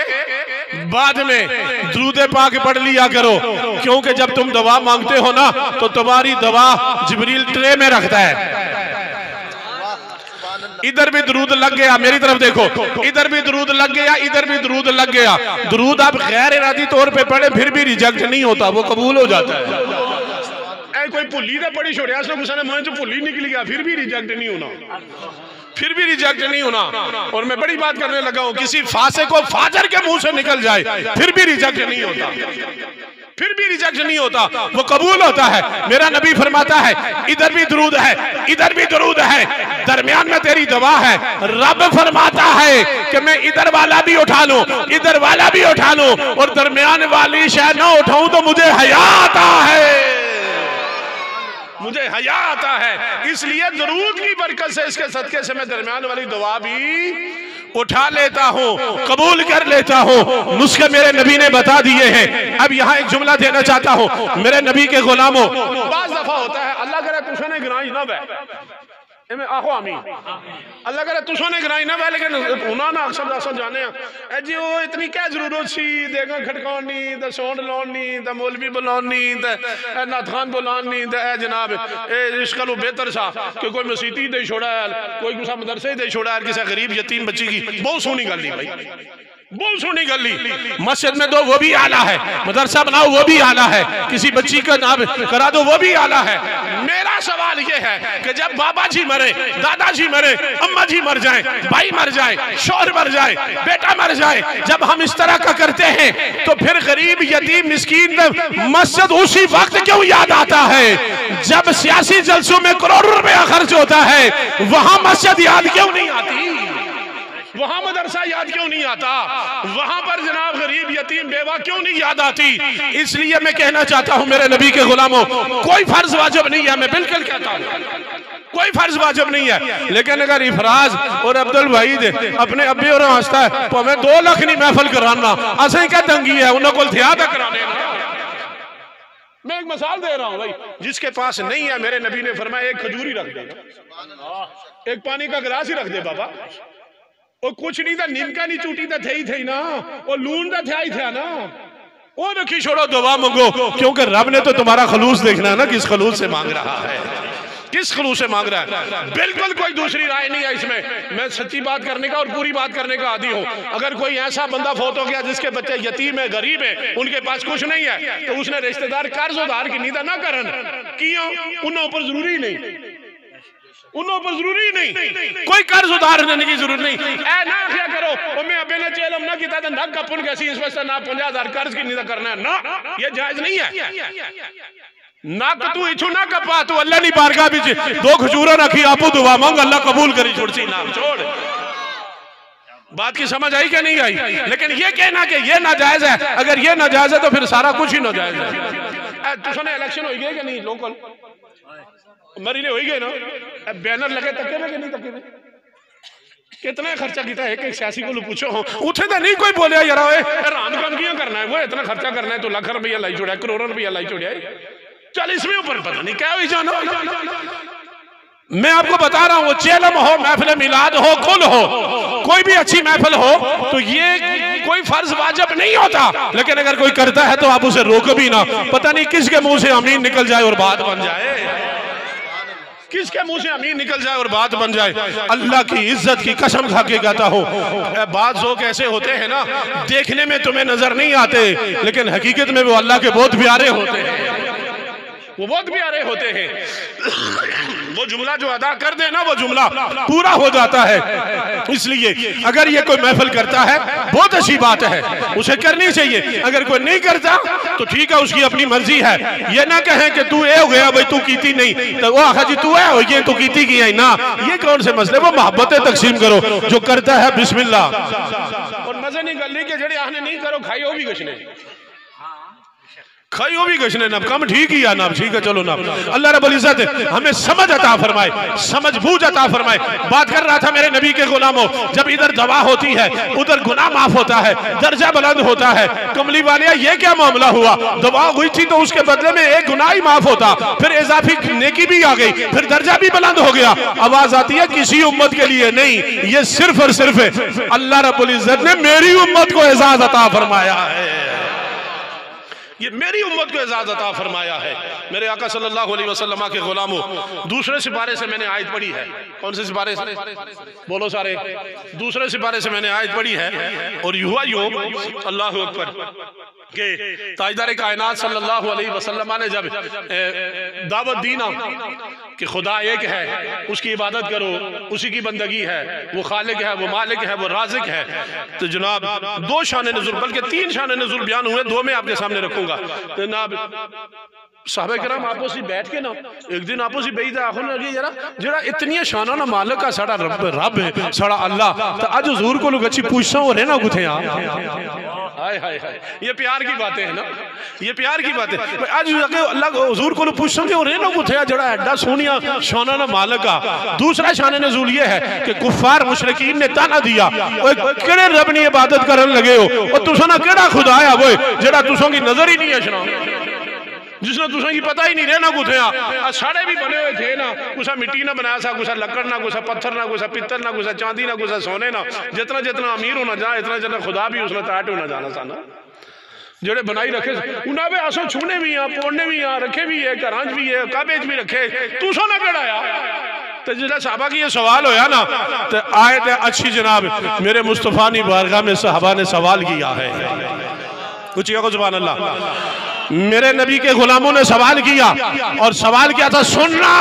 बाद में दुरूद पाक पढ़ लिया करो, क्योंकि जब तुम दुआ मांगते हो ना तो तुम्हारी दुआ जिब्रील ट्रे में रखता है। इधर भी दुरूद लग गया, मेरी तरफ देखो, इधर भी दुरूद लग गया, इधर भी दुरूद लग गया। दुरूद आप गैर इरादी तौर पे पढ़े फिर भी रिजेक्ट नहीं होता, वो कबूल हो जाता है। कोई भुली तो पढ़ी छोड़िया, मैं तो भुली निकल गया, फिर भी रिजेक्ट नहीं होना, फिर भी रिजेक्ट नहीं होना। और मैं बड़ी बात करने लगा हूं, किसी फासे को फाजर के मुंह से निकल जाए फिर भी रिजेक्ट नहीं होता, फिर भी रिजेक्ट नहीं होता, वो कबूल होता है। मेरा नबी फरमाता है इधर भी दुरूद है, इधर भी दुरूद है, दरमियान में तेरी दुआ है। रब फरमाता है कि मैं इधर वाला भी उठा लूं, इधर वाला भी उठा लूं, और दरमियान वाली शायद ना उठाऊं तो मुझे हया आता है, मुझे हया आता है। इसलिए दुरूद की बरकत से, इसके सदके से मैं दरमियान वाली दुआ भी उठा लेता हूँ, कबूल कर लेता हूँ। नुस्खे मेरे नबी ने बता दिए हैं। अब यहाँ एक जुमला देना चाहता हूँ मेरे नबी के गुलामों। बाज़ दफा होता है अल्लाह करे तुझे ने गिराई ना बे, आहो आमीन, अल्लाह करे तुझे ने गिराई ना बे, लेकिन उन्होंने अक्सर असल जाने ए जी वो इतनी क्या जरूरत सी देगा खड़कानी तो सौंड लानी तो मौलवी बुलानी तो नाथ खान बुलानी तो ए जनाब इस गलों बेहतर सा कि कोई मसीती दे छोड़ा है, कोई किसी मदरसे दे छोड़ा है, किसी गरीब यतीम बच्ची की। बहुत सोहनी गल ही भाई, बहुत सोहनी गली। मस्जिद में दो वो भी आला है, मदरसा बनाओ वो भी आला है, किसी बच्ची का नाम करा दो वो भी आला है। मेरा पहला सवाल ये है कि जब बाबा जी मरे, दादाजी मरे, अम्मा जी मर जाए, भाई मर जाए, शौहर मर जाए, बेटा मर जाए, जब हम इस तरह का करते हैं तो फिर गरीब यतीम मिस्कीन मस्जिद उसी वक्त क्यों याद आता है जब सियासी जलसों में करोड़ों रुपया खर्च होता है? वहां मस्जिद याद क्यों नहीं आती? वहां मदरसा याद क्यों नहीं आता? वहां पर जनाब गरीब यतीम बेवा क्यों नहीं याद आती? इसलिए मैं कहना चाहता हूं मेरे नबी के गुलामों, कोई फर्ज वाजिब नहीं है, मैं बिल्कुल कहता हूं कोई फर्ज वाजिब नहीं है। लेकिन अगर इफराज और अब्दुल वहीद अपने अब्बे और हंसता है तो हमें 2 लाख नहीं महफिल कराना, असं क्या तंगी है उन्होंने को ध्यान कराने। मैं एक मिसाल दे रहा हूं भाई, जिसके पास नहीं है मेरे नबी ने फरमाया एक खजूरी रख दे, एक पानी का गिलास ही रख दे बाबा, और कुछ नहीं था, नीमका नहीं चूटी था थे ना, और लून था था ही था ना, वो रखी छोड़ो दुआ मांगो, क्योंकि रब ने तो तुम्हारा खलूस देखना है ना, किस खलूस से मांग रहा है, किस खलूस से मांग रहा है। बिल्कुल कोई दूसरी राय नहीं है इसमें, मैं सच्ची बात करने का और पूरी बात करने का आदी हूँ। अगर कोई ऐसा बंदा फौत हो गया जिसके बच्चे यतीम है, गरीब है, उनके पास कुछ नहीं है, तो उसने रिश्तेदार कर्ज उधार की नींदा ना करन, क्यों? उन्होंने ऊपर जरूरी नहीं, उन्होंने पर जरूरी नहीं, कोई कर्ज उधार देने की जरूरत नहीं। ऐ ना क्या करो मैं अबे ने चेलम ना किया था नक कपुन कैसी इस वजह ना 50,000 कर्ज की नहीं करना है ना, ये जायज नहीं है। नक तू इछू ना कपा, तू अल्लाह नहीं बारगाह भी 2 खजूर रखी आपू दुआ मांग, अल्लाह कबूल करी, छोड़ नाम छोड़। बात की समझ आई क्या नहीं आई? लेकिन ये कहना कि ये नाजायज है, अगर ये नाजायज है तो फिर सारा कुछ ही नाजायज है। तुझे इलेक्शन हो गए कि नहीं? लोकल मरीने हो गए ना, बैनर लगे तके में कि नहीं तके में? कितना खर्चा किया है? एक सियासी को पूछो उठे तो नहीं कोई बोलिया यार हैरान काम क्यों करना है, वो इतना खर्चा करना है तो लाख रुपया लाई छोड़ा, करोड़ों रुपया लाई छोड़ा, 40वें ऊपर पता नहीं क्या हुई जानो। मैं आपको बता रहा हूँ, चेलम हो, महफिल मिलाद हो, कुल हो, कोई भी अच्छी महफिल हो, तो ये कोई फर्ज वाजिब नहीं होता। लेकिन अगर कोई करता है तो आप उसे रोको भी ना, पता नहीं किसके मुंह से अमीन निकल जाए और बात बन जाए, किसके मुंह से अमीन निकल जाए और बात बन जाए। अल्लाह की इज्जत की कसम खा के कहता हूँ, बात लोग ऐसे होते हैं ना, देखने में तुम्हें नजर नहीं आते, लेकिन हकीकत में वो अल्लाह के बहुत प्यारे होते हैं, वो बहुत प्यारे होते हैं। वो जुमला जो अदा कर दे ना, वो जुमला पूरा हो जाता है। इसलिए अगर ये कोई महफिल करता है बहुत अच्छी बात है, उसे करनी चाहिए। अगर कोई नहीं करता तो ठीक है, उसकी अपनी मर्जी है। ये ना कहें कि तू ए हो गया भाई, तू कीती नहीं, तो वो आखा जी तू है हो गया, तू कीती की है ना, ये कौन से मसले? वो मोहब्बतें तकसीम करो, जो करता है बिस्मिल्लाह, और मजे नहीं गल के जड़े आहने नहीं करो, खाई हो भी कुछ नहीं, खाई भी गशने ना कम ठीक ही ना, ठीक है चलो ना। अल्लाह रब्बुल इज्जत हमें समझ अता फरमाए, समझ बूझ अता फरमाए। बात कर रहा था मेरे नबी के गुलामों, जब इधर दवा होती है उधर गुनाह माफ होता है, दर्जा बुलंद होता है। कमली वालिया ये क्या मामला हुआ? दवा हुई थी तो उसके बदले में एक गुनाह ही माफ होता, फिर इजाफी नेकी भी आ गई, फिर दर्जा भी बुलंद हो गया। आवाज आती है किसी उम्मत के लिए नहीं, ये सिर्फ और सिर्फ अल्लाह रब्बुल इज्जत ने मेरी उम्मत को एजाज अता फरमाया है, ये मेरी उम्मत को एजाज अता फरमाया है। मेरे आका सल्लल्लाहु अलैहि वसल्लम के गुलामों, दूसरे सिपारे से मैंने आयत पढ़ी है। कौन से सिपारे से? बोलो सारे। दूसरे सिपारे से मैंने आयत पढ़ी है, और युवा यो अल्लाहु अकबर के ताजदार कायनात सल्लल्लाहु अलैहि वसल्लम ने जब दावत दी ना कि खुदा एक है, उसकी इबादत करो, उसी की बंदगी है, वो खालिक है, वो मालिक है, वो राज़िक है, तो जनाब 2 शान नुज़ूल, बल्कि 3 शान नुज़ूल बयान हुए, 2 में आपके सामने रखूंगा। जनाब साहबे कराम आपस ही बैठ के ना एक दिन आपस ही बैठे आखो लगे जरा जरा इतनी शाना ना मालिक का साड़ा रब है, साड़ा अल्लाह, तो अज हुजूर को लोग अच्छी पूछता हो रहे ना कुछ हाय हाय हाय, ये प्यार की बातें है ना, ये प्यार की बातें। अज अल्लाह हुजूर को पूछते हो रहे ना कुछ जड़ा एडा सोनिया शाना ना मालिक का। दूसरा शान नुज़ूल ये है कि कुफार मुशरिकीन ने ताना दिया, केड़े रब की इबादत करन लगे हो, और तुसा ना केड़ा खुदा है वो जेड़ा तुसा की नजर ही नहीं है शना, जिसने तुसा की पता ही नहीं रहना कुछ साढ़े भी बने हुए थे ना, कुछ मिट्टी ना बनाया सा, कुछ लकड़ ना, कुछ पत्थर ना, कुछ पित्तल ना, कुछ चांदी ना, कुछ सोने ना। जितना जितना अमीर होना जा, इतना जितना खुदा भी उसने ताट होना जाना सा ना, जेड़े बनाई रखे उन्हें भी आसो छूने भी आ, पोड़ने भी आ, रखे भी है, घरां भी है, काबे भी रखे, तुसा ना कड़ाया। तो जिला साहबा की ये सवाल होया ना, तो आए थे अच्छी जनाब मेरे मुस्तफा नी बारगाह में साहबा ने सवाल किया है, कुछ सुभान अल्लाह। मेरे नबी के गुलामों ने सवाल किया और सवाल किया था, सुनना,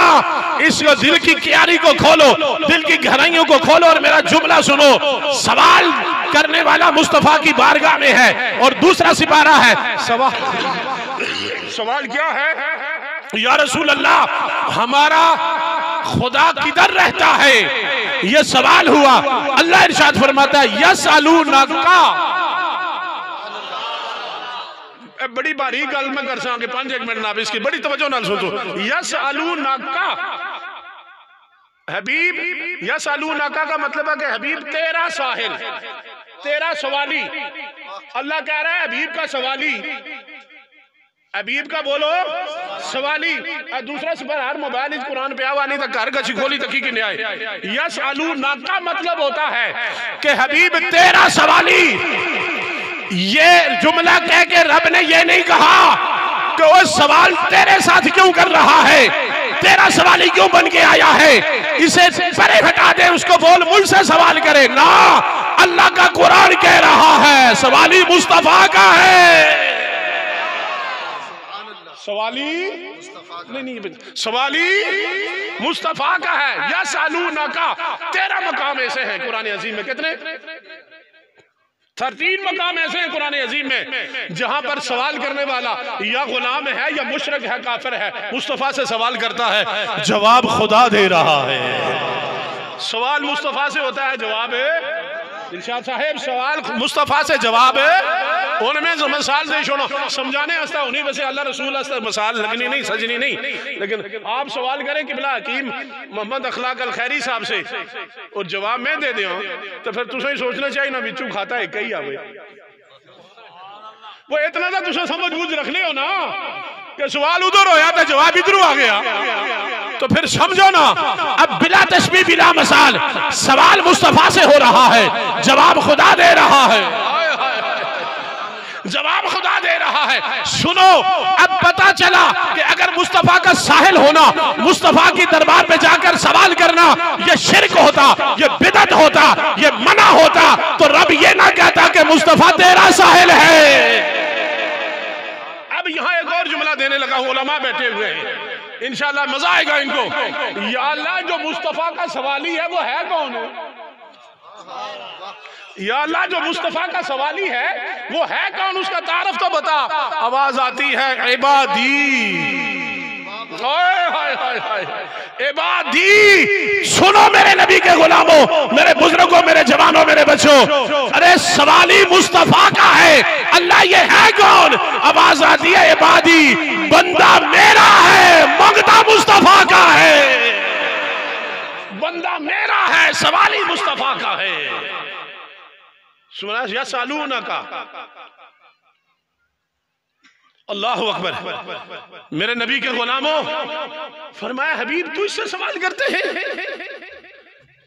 इसको दिल की क्यारी को खोलो, दिल की गहराइयों को खोलो और मेरा जुमला सुनो। सवाल करने वाला मुस्तफा की बारगाह में है और दूसरा सिपारा है। सवाल क्या है? या रसूल अल्लाह, हमारा खुदा किधर रहता है? यह सवाल हुआ। अल्लाह इरशाद फरमाता है, यसअलूनका, बड़ी बारीक गल मैं कर सके 5-1 मिनट ना, इसकी बड़ी तवज्जो नाल सुनो। यसअलूनका हबीब, यसअलूनका का मतलब है कि हबीब तेरा साहिल, तेरा सवाली। अल्लाह कह रहा है हबीब का सवाली, हबीब का बोलो सवाली। दूसरा सफर हर मोबाइल इस कुरान पे आवा नहीं तो घर गची खोली तकी की न्याय। यसअलूनका मतलब होता है कि हबीब तेरा सवाली। ये जुमला कह के रब ने ये नहीं कहा कि वो सवाल तेरे साथ क्यों कर रहा है, तेरा सवाली क्यों बन के आया है, इसे परे हटा दे, उसको बोल मुझसे सवाल करे ना। अल्लाह का कुरान कह रहा है सवाली मुस्तफा का है। सवाली नहीं, सवाली मुस्तफा का है। यसअलूनका, तेरा मकाम ऐसे है कुरान अजीम में। कितने? 13 मकाम ऐसे हैं कुरान अजीम में जहां पर सवाल करने वाला या गुलाम है या मुशरिक है, काफिर है, मुस्तफा से सवाल करता है, जवाब खुदा दे रहा है। सवाल मुस्तफा से होता है, जवाब दिलशाद साहब, सवाल मुस्तफा से जवाब उनमें मसाल से छोड़ो, समझाने हंसता उन्हीं वैसे अल्लाह रसूल हंसता, मसाल लगनी नहीं, सजनी नहीं। लेकिन आप सवाल करें किबला हकीम मोहम्मद अखलाक अल खैरी साहब से और जवाब मैं दे दूं तो फिर तुझे सोचना चाहिए ना बिचू खाता है कई आवे। वो इतना तो तुझे समझ बूझ रख लियो ना कि सवाल उधर होया तो जवाब इधर आ गया, तो फिर समझो ना। अब बिला तशबीह बिला मसाल सवाल मुस्तफा से हो रहा है, जवाब खुदा दे रहा है, जवाब खुदा दे रहा है। सुनो, अब पता चला कि अगर मुस्तफा का साहिल होना, मुस्तफा की दरबार पे जाकर सवाल करना ये शिर्क होता, ये बिदअत होता, ये मना होता, तो रब ये ना कहता कि मुस्तफा तेरा साहिल है। अब यहाँ एक और जुमला देने लगा हूँ, उलमा बैठे हुए हैं, इंशाल्लाह मजा आएगा इनको। या अल्लाह, जो मुस्तफा का सवाली है वो है कौन? या अल्लाह, जो मुस्तफा का सवाली है वो है कौन? उसका तारफ तो बता। आवाज आती है इबादी, इबादी। सुनो मेरे नबी के गुलामों, मेरे बुजुर्गों, मेरे जवानों, मेरे बच्चों, अरे सवाली मुस्तफा का है। अल्लाह ये है कौन? आवाज आती है इबादी, बंदा मेरा है, मंगता मुस्तफा का है, बंदा मेरा है, सवाली मुस्तफा का है। सुना? यसअलूनका, अल्लाह अकबर। मेरे नबी के गुलामों, फरमाया हबीब तुझसे सवाल करते हैं,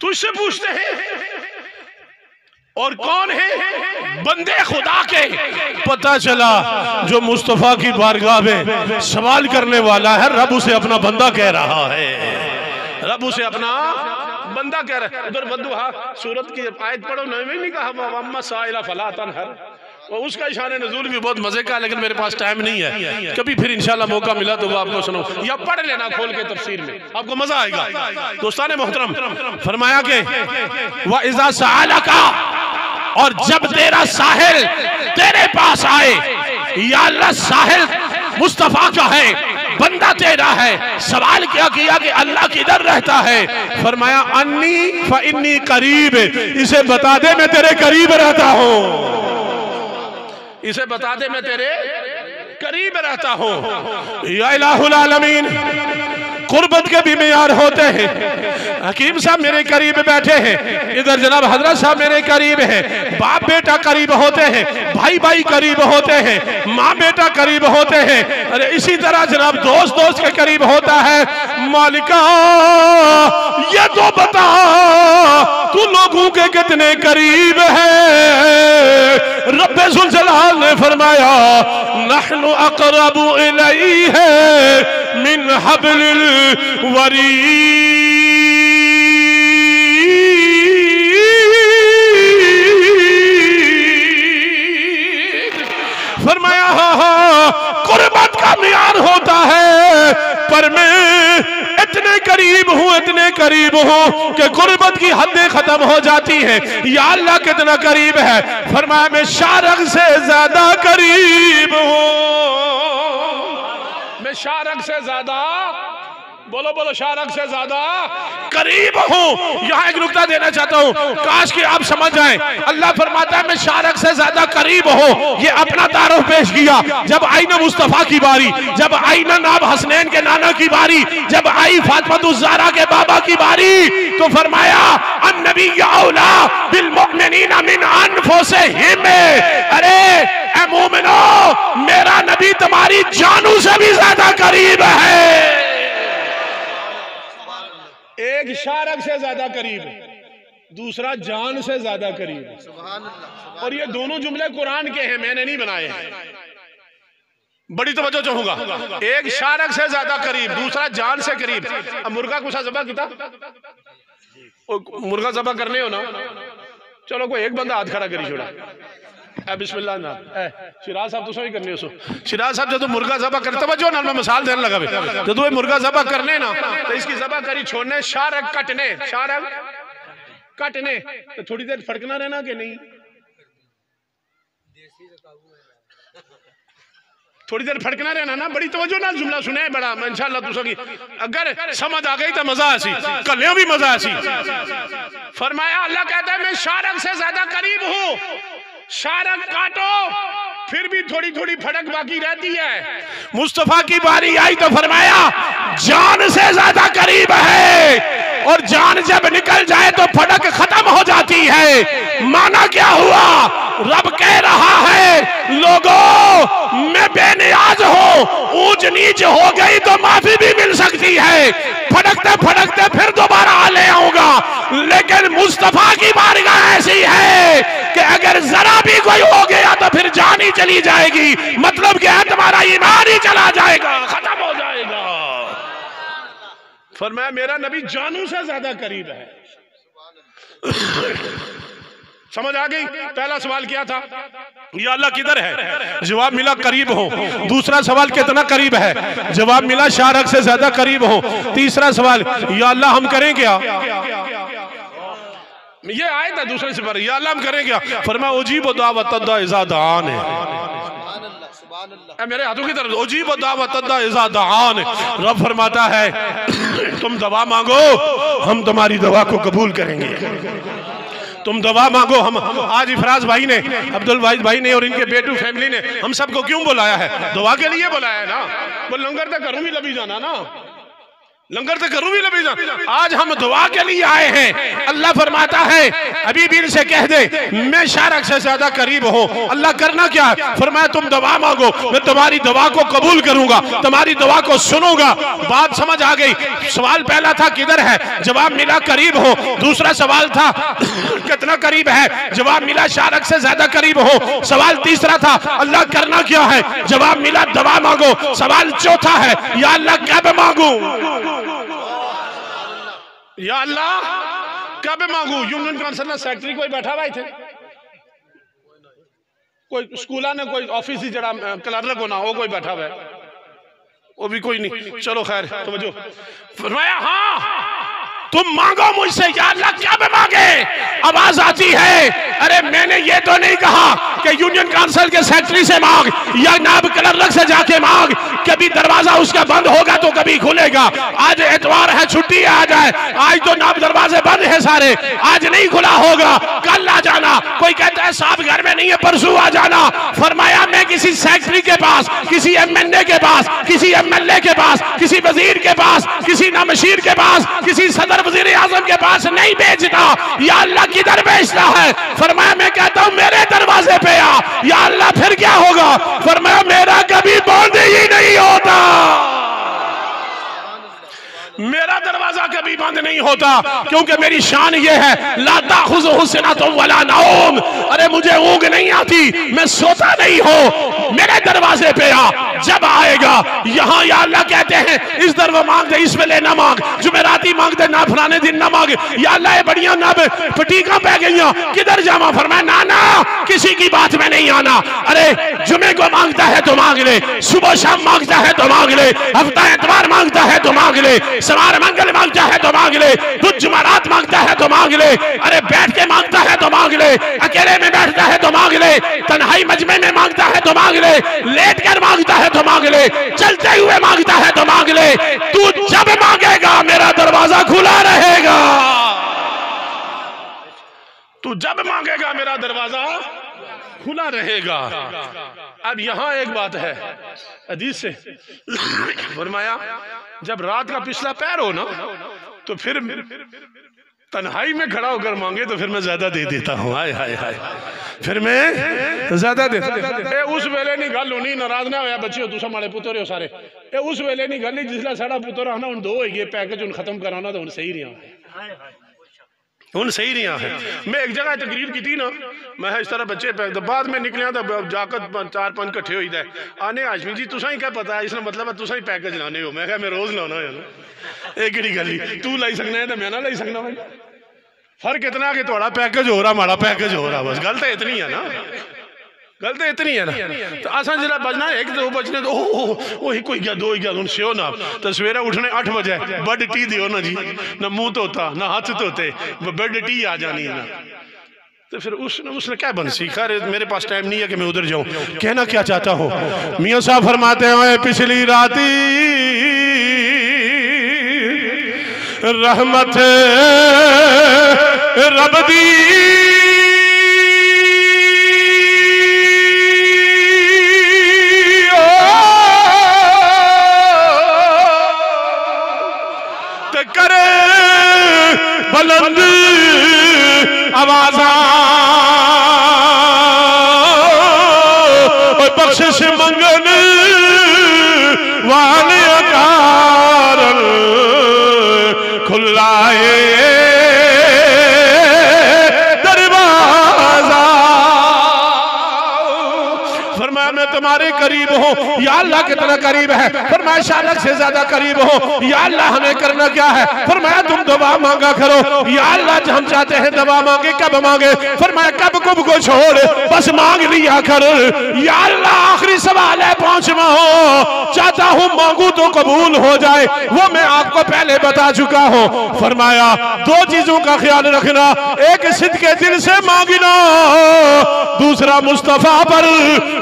तुझसे पूछते हैं, और कौन है? बंदे खुदा के। पता चला जो मुस्तफा की बारगाह में सवाल करने वाला है, रब उसे अपना बंदा कह रहा है, रब उसे अपना बंदा कह रहा है। उधर बद्दुहा सूरत की आयत पढ़ो, नहीं कहा वम्मा साइला फला तनहर, वो उसका इशारे नज़ूल भी बहुत मजे का, लेकिन मेरे पास टाइम नहीं है, कभी फिर इंशाल्लाह मौका मिला तो वो आपको सुनो, या पढ़ लेना खोल के तफसीर में, आपको मजा आएगा। दोस्ताने मोहतरम, फरमाया कि व इज़ा सअलका, और जब तेरा साहिल तेरे पास आए, या अल्लाह साहिल मुस्तफा का है, बंदा तेरा है, सवाल क्या किया कि अल्लाह किधर रहता है? फरमाया अन्नी फ इन्नी करीब, इसे बता दे मैं तेरे करीब रहता हूँ, इसे बता दे मैं तेरे करीब रहता हूँ। या इलाहुल आलमीन, कुर्बत के भी मेयार होते हैं। हकीम साहब मेरे करीब बैठे हैं, इधर जनाब हजरत साहब मेरे करीब हैं, बाप बेटा करीब होते हैं, भाई भाई करीब होते हैं, माँ बेटा करीब होते हैं, अरे इसी तरह जनाब दोस्त दोस्त के करीब होता है। मालिका ये तो बता तू लोगों के कितने करीब है? रब्बे जुल जलाल ने फरमाया नहनु अक़रबु इलैहि मिन हब्लिल वरीद। फरमाया कुर्ब पर मैं इतने करीब हूँ, इतने करीब हूँ कि गुर्बत की हदें खत्म हो जाती हैं। या अल्लाह कितना करीब है? फरमाया मैं शारक से ज्यादा करीब हूँ। मैं शारक से ज्यादा, बोलो बोलो, शारक से ज्यादा करीब हूँ। यहाँ एक नुक्ता देना चाहता हूँ, काश कि आप समझ जाएं। अल्लाह फरमाता है मैं शारक से ज्यादा करीब हूँ। ये अपना तारुफ पेश किया। जब आई ना मुस्तफा की बारी, जब आई ना नाब हसनैन के नाना की बारी, जब आई फातिमा के बाबा की बारी, तो फरमाया अन्नबी औला बिल मुमिनीना मिन अनफुसिहिम। अरे ए मोमिनो, मेरा नबी तुम्हारी जानू से भी ज्यादा करीब है। एक शारक से ज्यादा करीब है, दूसरा जान से ज्यादा करीब है। और ये दोनों जुमले कुरान के हैं, मैंने नहीं बनाए हैं। बड़ी तवज्जो चाहूंगा। एक शारक से ज्यादा करीब, दूसरा जान से करीब। अब मुर्गा कुछ जबा किया, मुर्गा जबा करने हो ना, चलो कोई एक बंदा हाथ खड़ा करी छोड़ा। बिस्मिल्लाह ना शिराज साहब तुम ही करने हो। शिराज साहब जो मुर्गा जबा करते तवज्जो ना, मैं मिसाल देने लगा जो तो मुर्गा जबा करने ना, तो इसकी जबा करी छोड़ने, शारक कटने, शारक कटने, तो थोड़ी देर फड़कना रहना कि नहीं? थोड़ी देर फड़कना रहना ना। बड़ी तवज्जो ना जुमला सुने बड़ा इंशाअल्लाह तुसा की अगर समझ आ गई तो मजा आसी, कलियों भी मजा आसी। फरमाया अल्लाह कहता है मैं शारक से ज्यादा करीब हूँ। शारक काटो फिर भी थोड़ी थोड़ी फड़क बाकी रहती है। मुस्तफा की बारी आई तो फरमाया जान से ज्यादा करीब है, और जान जब निकल जाए तो फड़क खत्म हो जाती है। माना क्या हुआ? रब कह रहा है लोगों मैं बेनियाज हूं, ऊंच नीच हो गई तो माफी भी मिल सकती है, फड़कते फड़कते फिर दोबारा ले आऊंगा। लेकिन मुस्तफा की बारगाह ऐसी है कि अगर जरा भी कोई हो गया तो फिर जान ही चली जाएगी। मतलब क्या है? तुम्हारा ईमान ही चला जाएगा, खत्म हो जाएगा। फरमाया मेरा नबी जानू से ज्यादा करीब है। समझ आ गई? पहला सवाल क्या था? या अल्लाह किधर है? जवाब मिला करीब हो। दूसरा सवाल कितना करीब है? जवाब मिला शारक से ज्यादा करीब हो। तीसरा सवाल या अल्लाह हम करें क्या? ये आए था दूसरे से पर या अल्लाह हम करें क्या? फरमाया उजीब दावत इज़ा दान है। मेरे हाथों की तरफ उजीब दावत इज़ा दान। रब फरमाता है तुम दवा मांगो, हम तुम्हारी दवा को कबूल करेंगे। तुम दवा मांगो। हम आज इफराज भाई ने, अब्दुल वाहिद भाई ने और इनके बेटू फैमिली ने हम सबको क्यों बुलाया है? दुआ के लिए बुलाया है ना। वो लंगर तक करूं भी लबी जाना ना, लंगर तक करूं भी लबी जाना। आज हम दुआ के लिए आए हैं। अल्लाह फरमाता है अभी भी इनसे कह दे मैं शारक से ज्यादा करीब हूँ। अल्लाह करना क्या है? फरमाया तुम दवा मांगो, मैं तुम्हारी दवा को कबूल करूंगा, तुम्हारी दवा को सुनूंगा। बात समझ आ गई? सवाल पहला था किधर है? जवाब मिला करीब हो। दूसरा सवाल था कितना करीब है? जवाब मिला शारक से ज्यादा करीब हो। सवाल तीसरा था अल्लाह करना क्या है? जवाब मिला दवा मांगो। सवाल चौथा है या अल्लाह कब मांगू? या अल्लाह कब मांगू? यूनियन काउंसिल सेक्रेटरी कोई बैठा हुआ थे, कोई स्कूल ने कोई ऑफिस ही जरा क्लर्क होना वो कोई बैठा हुआ है, वो भी कोई नहीं। चलो खैर समझो। फरमाया हाँ तुम मांगो मुझसे। या अल्लाह क्या में मांगे? आवाज आती है अरे मैंने ये तो नहीं कहा कि यूनियन काउंसिल के सेक्रेटरी से मांग या नायब क्लर्क से जाके मांग। कभी दरवाजा उसका बंद होगा तो कभी खुलेगा। आज एतवार है, छुट्टी आ जाए, आज तो नायब दरवाजे बंद है सारे, आज नहीं खुला होगा, कल आ जाना। कोई कहता है साहब घर में नहीं है, परसों आ जाना। फरमाया मैं किसी सेक्रेटरी के पास, किसी एमएनए के पास, किसी एमएलए के पास, किसी वजीर के पास, किसी नामशीर के पास, किसी सदर वजीर आजम के पास नहीं भेजता। या अल्लाह किधर भेजता है? फरमाया मैं कहता हूं मेरे दरवाजे पे आ। या अल्लाह फिर क्या होगा? फरमाया मेरा कभी बंद ही नहीं होता, मेरा दरवाजा कभी बंद नहीं होता, क्योंकि मेरी शान ये है ला ताखुज़ुहु सिनतुन वला नौम। अरे मुझे ऊँघ नहीं आती, मैं सोता नहीं हूँ। मेरे दरवाजे पे आ, जब आएगा यहाँ या अल्लाह कहते हैं इस दर मांग दे, इस वेले ना मांग, जुमेराती मांग दे ना, फलाने दिन ना मांग। या अल्लाह ये बढ़िया ना पटीका पै गई, किधर जावा? फरमाया ना ना किसी की बात में नहीं आना। अरे जुमे को मांगता है तो मांग ले, सुबह शाम मांगता है तो मांग ले, हफ्ता एतवार मांगता है ले, सवार मंगल मांगता है तो मांग ले, तू जुमेरात मांगता है तो मांग ले, अरे बैठ के मांगता है तो मांग ले, अकेले में बैठता है तो मांग ले, तन्हाई मजमे में मांगता है तो मांग ले, लेट कर मांगता है तो मांग ले, चलते हुए मांगता है तो मांग ले। तू जब मांगेगा मेरा दरवाजा खुला रहेगा, तू जब मांगेगा मेरा दरवाजा खुला रहेगा। अब यहां एक बात है, हदीस से फरमाया जब रात का पिछला पैर हो ना तो फिर तन्हाई में खड़ा होकर मांगे तो फिर मैं ज्यादा दे देता हूँ। हाय हाय हाय, फिर मैं ज्यादा देता। उस वेले नहीं गल होनी, नाराज ना होया बच्चे हो तुसा माड़े पुत्र हो सारे, उस वेले नहीं गल जिसला साड़ा पुत्र आना हुन 2 हो गए पैकेज हुन खत्म कराना तो हुन सही नहीं हुन सही नहीं है। मैं एक जगह तकरीर की थी ना, मैं इस तरह बच्चे तो बाद में निकलिया तो जाकर 4-5 कट्ठे हो जाए आने हाशमी जी तुसा ही क्या पता है, इसका मतलब है तुसा ही पैकेज लाने हो। मैं क्या मैं रोज लाना है ना, एक ही गल तू लाई सकना है तो मैं ना लाई सकना भाई। फर्क इतना कि थोड़ा पैकेज हो रहा हमारा पैकेज हो रहा, बस गल तो इतनी है ना, गल तो इतनी है ना। तो असा जरा बजना 1-2 बजने तो ओ ही कोई गया 2 ही गया हूँ सियो ना, तो सवेरे उठने 8 बजे बड टी दियो ना जी, ना मुंह धोता ना हाथ धोते, बेड टी आ जानी है ना। तो फिर उसने क्या बन सीखा। मेरे पास टाइम नहीं है कि मैं उधर जाऊं। कहना क्या चाहता हूँ, मियां साहब फरमाते हैं पिछली राती रहमत रब दी ते करे बुलंद आवाज़ा बख्शिश मंगन वाले कारण खुलाए दरवाजा। फरमाया मैं तुम्हारे करीब हूँ। या अल्लाह कितना करीब है? फरमाया शालक से ज्यादा करीब हो। या अल्लाह हमें करना क्या है? फरमाया तुम दुआ मांगा करो। या अल्लाह हम चाहते हैं दुआ मांगे, कब मांगे? फरमाया कब कुब को छोड़ बस मांग लिया कर। या अल्लाह आखिरी सवाल है 5वां हो, चाहता हूँ मांगू तो कबूल हो जाए, वो मैं आपको पहले बता चुका हूँ। फरमाया 2 चीजों का ख्याल रखना, एक सिद्ध के दिल से मांगना, दूसरा मुस्तफा पर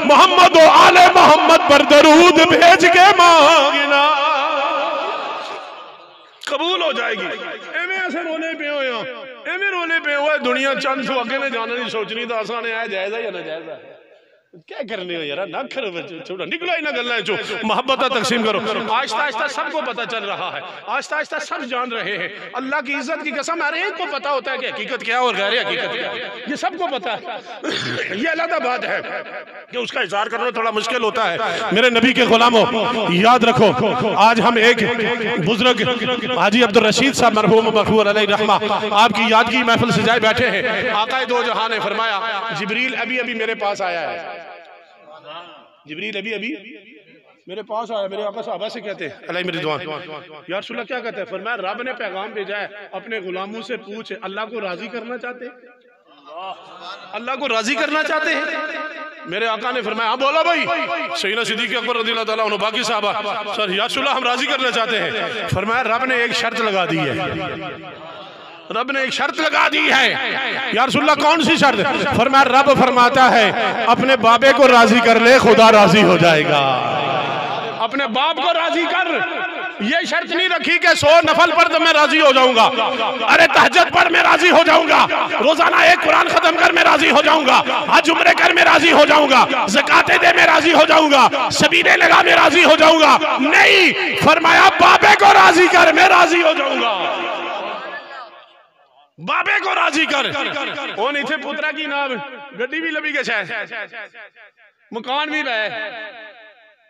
मोहम्मद और आले मोहम्मद पर दरूद भेज के मांगना, कबूल हो जाएगी। एवं ऐसे रोने पे हो, एवं रोने पे हुआ दुनिया चंद सौ अगे ने जाना नहीं सोचनी तो आसान है, जायजा या ना जायजा क्या करने हो यार, ना करो छोड़ो, निकलो ही ना गल्ला जो मोहब्बत तकसीम करो। आहिस्ता आहिस्ता सबको पता चल रहा है, आहिस्ता आहिस्ता सब जान रहे हैं। अल्लाह की इज्जत की कसम हर एक को पता होता है कि हकीकत क्या और गैर हकीकत क्या है, ये सबको पता है। ये अलग बात है कि उसका इजहार करना थोड़ा मुश्किल होता है। मेरे नबी के गुलामों याद रखो, आज हम एक बुजुर्ग हाजी अब्दुल रशीद साहब मरहूम मगफूर अलैहि रहमा आपकी याद की महफिल सजाए बैठे हैं। आका दो जहां ने फरमाया जिब्रील अभी अभी मेरे पास आया है, जिब्रील अभी अभी मेरे पास आया, मेरे आका साहबा से कहते हैं अलैहि रिज़वान, या रसूल अल्लाह क्या कहते हैं? फरमाया रब ने पैगाम भेजा है, अपने गुलामों से पूछ अल्लाह को राजी करना चाहते हैं, अल्लाह को राजी करना चाहते हैं? मेरे आका ने फरमाया हाँ बोला भाई। सैयदना सिद्दीक़ अकबर रज़ियल्लाहु ताला अन्हु बाकी साहबा सर या रसूल अल्लाह हम राजी करना चाहते हैं। फरमाया रब ने एक शर्त लगा दी है, रब ने एक शर्त लगा दी है। या रसूल अल्लाह कौन सी शर्त? फरमाया रब फरमाता है अपने बाबे को राजी कर ले, खुदा राजी हो जाएगा। अपने बाप को राजी कर, ये शर्त नहीं रखी कि 100 नफल पढ़ तो मैं राजी हो जाऊंगा, अरे तहज्जुद पढ़ मैं राजी हो जाऊंगा, रोजाना 1 कुरान खत्म कर मैं राजी हो जाऊंगा, हज उम्रे कर मैं राजी हो जाऊंगा, ज़कातें दे मैं राजी हो जाऊंगा, सबीले लगा मैं राजी हो जाऊंगा। नहीं, फरमाया बाबे को राजी कर मैं राजी हो जाऊंगा, बाबे को राजी कर। ओ नहीं थे पुत्रा की नाम गड्डी भी लभी गए, मकान भी है,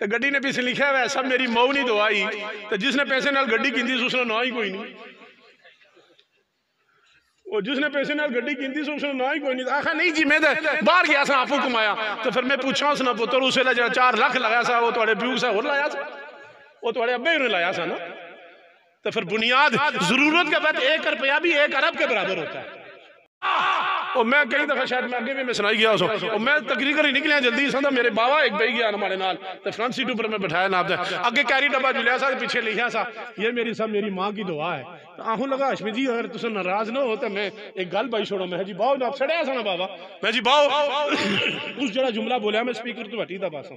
तो गड्डी ने पीछे लिखा हुआ है सब मेरी मऊ नहीं दवाई, तो जिसने पैसे नाल गड्डी कीती उसने ना ही कोई नहीं, वो जिसने पैसे नाल गड्डी कीती उसने ना ही कोई नहीं। आखा नहीं जी मैं बाहर गया था आपू कमाया, तो फिर मैं पूछा उसने पुत्र उसे 4 लाख लगाया सा, वो थोड़े प्यू से और लाया था, वो थोड़े अब्बे ने लाया सा ना। तो फिर बुनियाद जरूरत के बाद 1 रुपया भी 1 अरब के बराबर होता है। और मैं कई दफा शायद मैं अगे भी मैं सुनाई गया और मैं तकरीर ही निकलिया जल्दी सा मेरे बाबा एक बही गया हमारे नाल तो फ्रंट सीट ऊपर मैं बैठाया नाप अगे कैरी डब्बा जुलिया सा पीछे लिखा सा ये मेरी सब मेरी माँ की दुआ है। तो आहू लगा हाशमी जी अगर तुम नाराज ना हो तो मैं एक गल भाई छोड़ो मैं जी बाओ नाप सड़िया सा ना बाबा मैं जी बाओ उस जरा जुमला बोलिया मैं स्पीकर तो हटी दा पास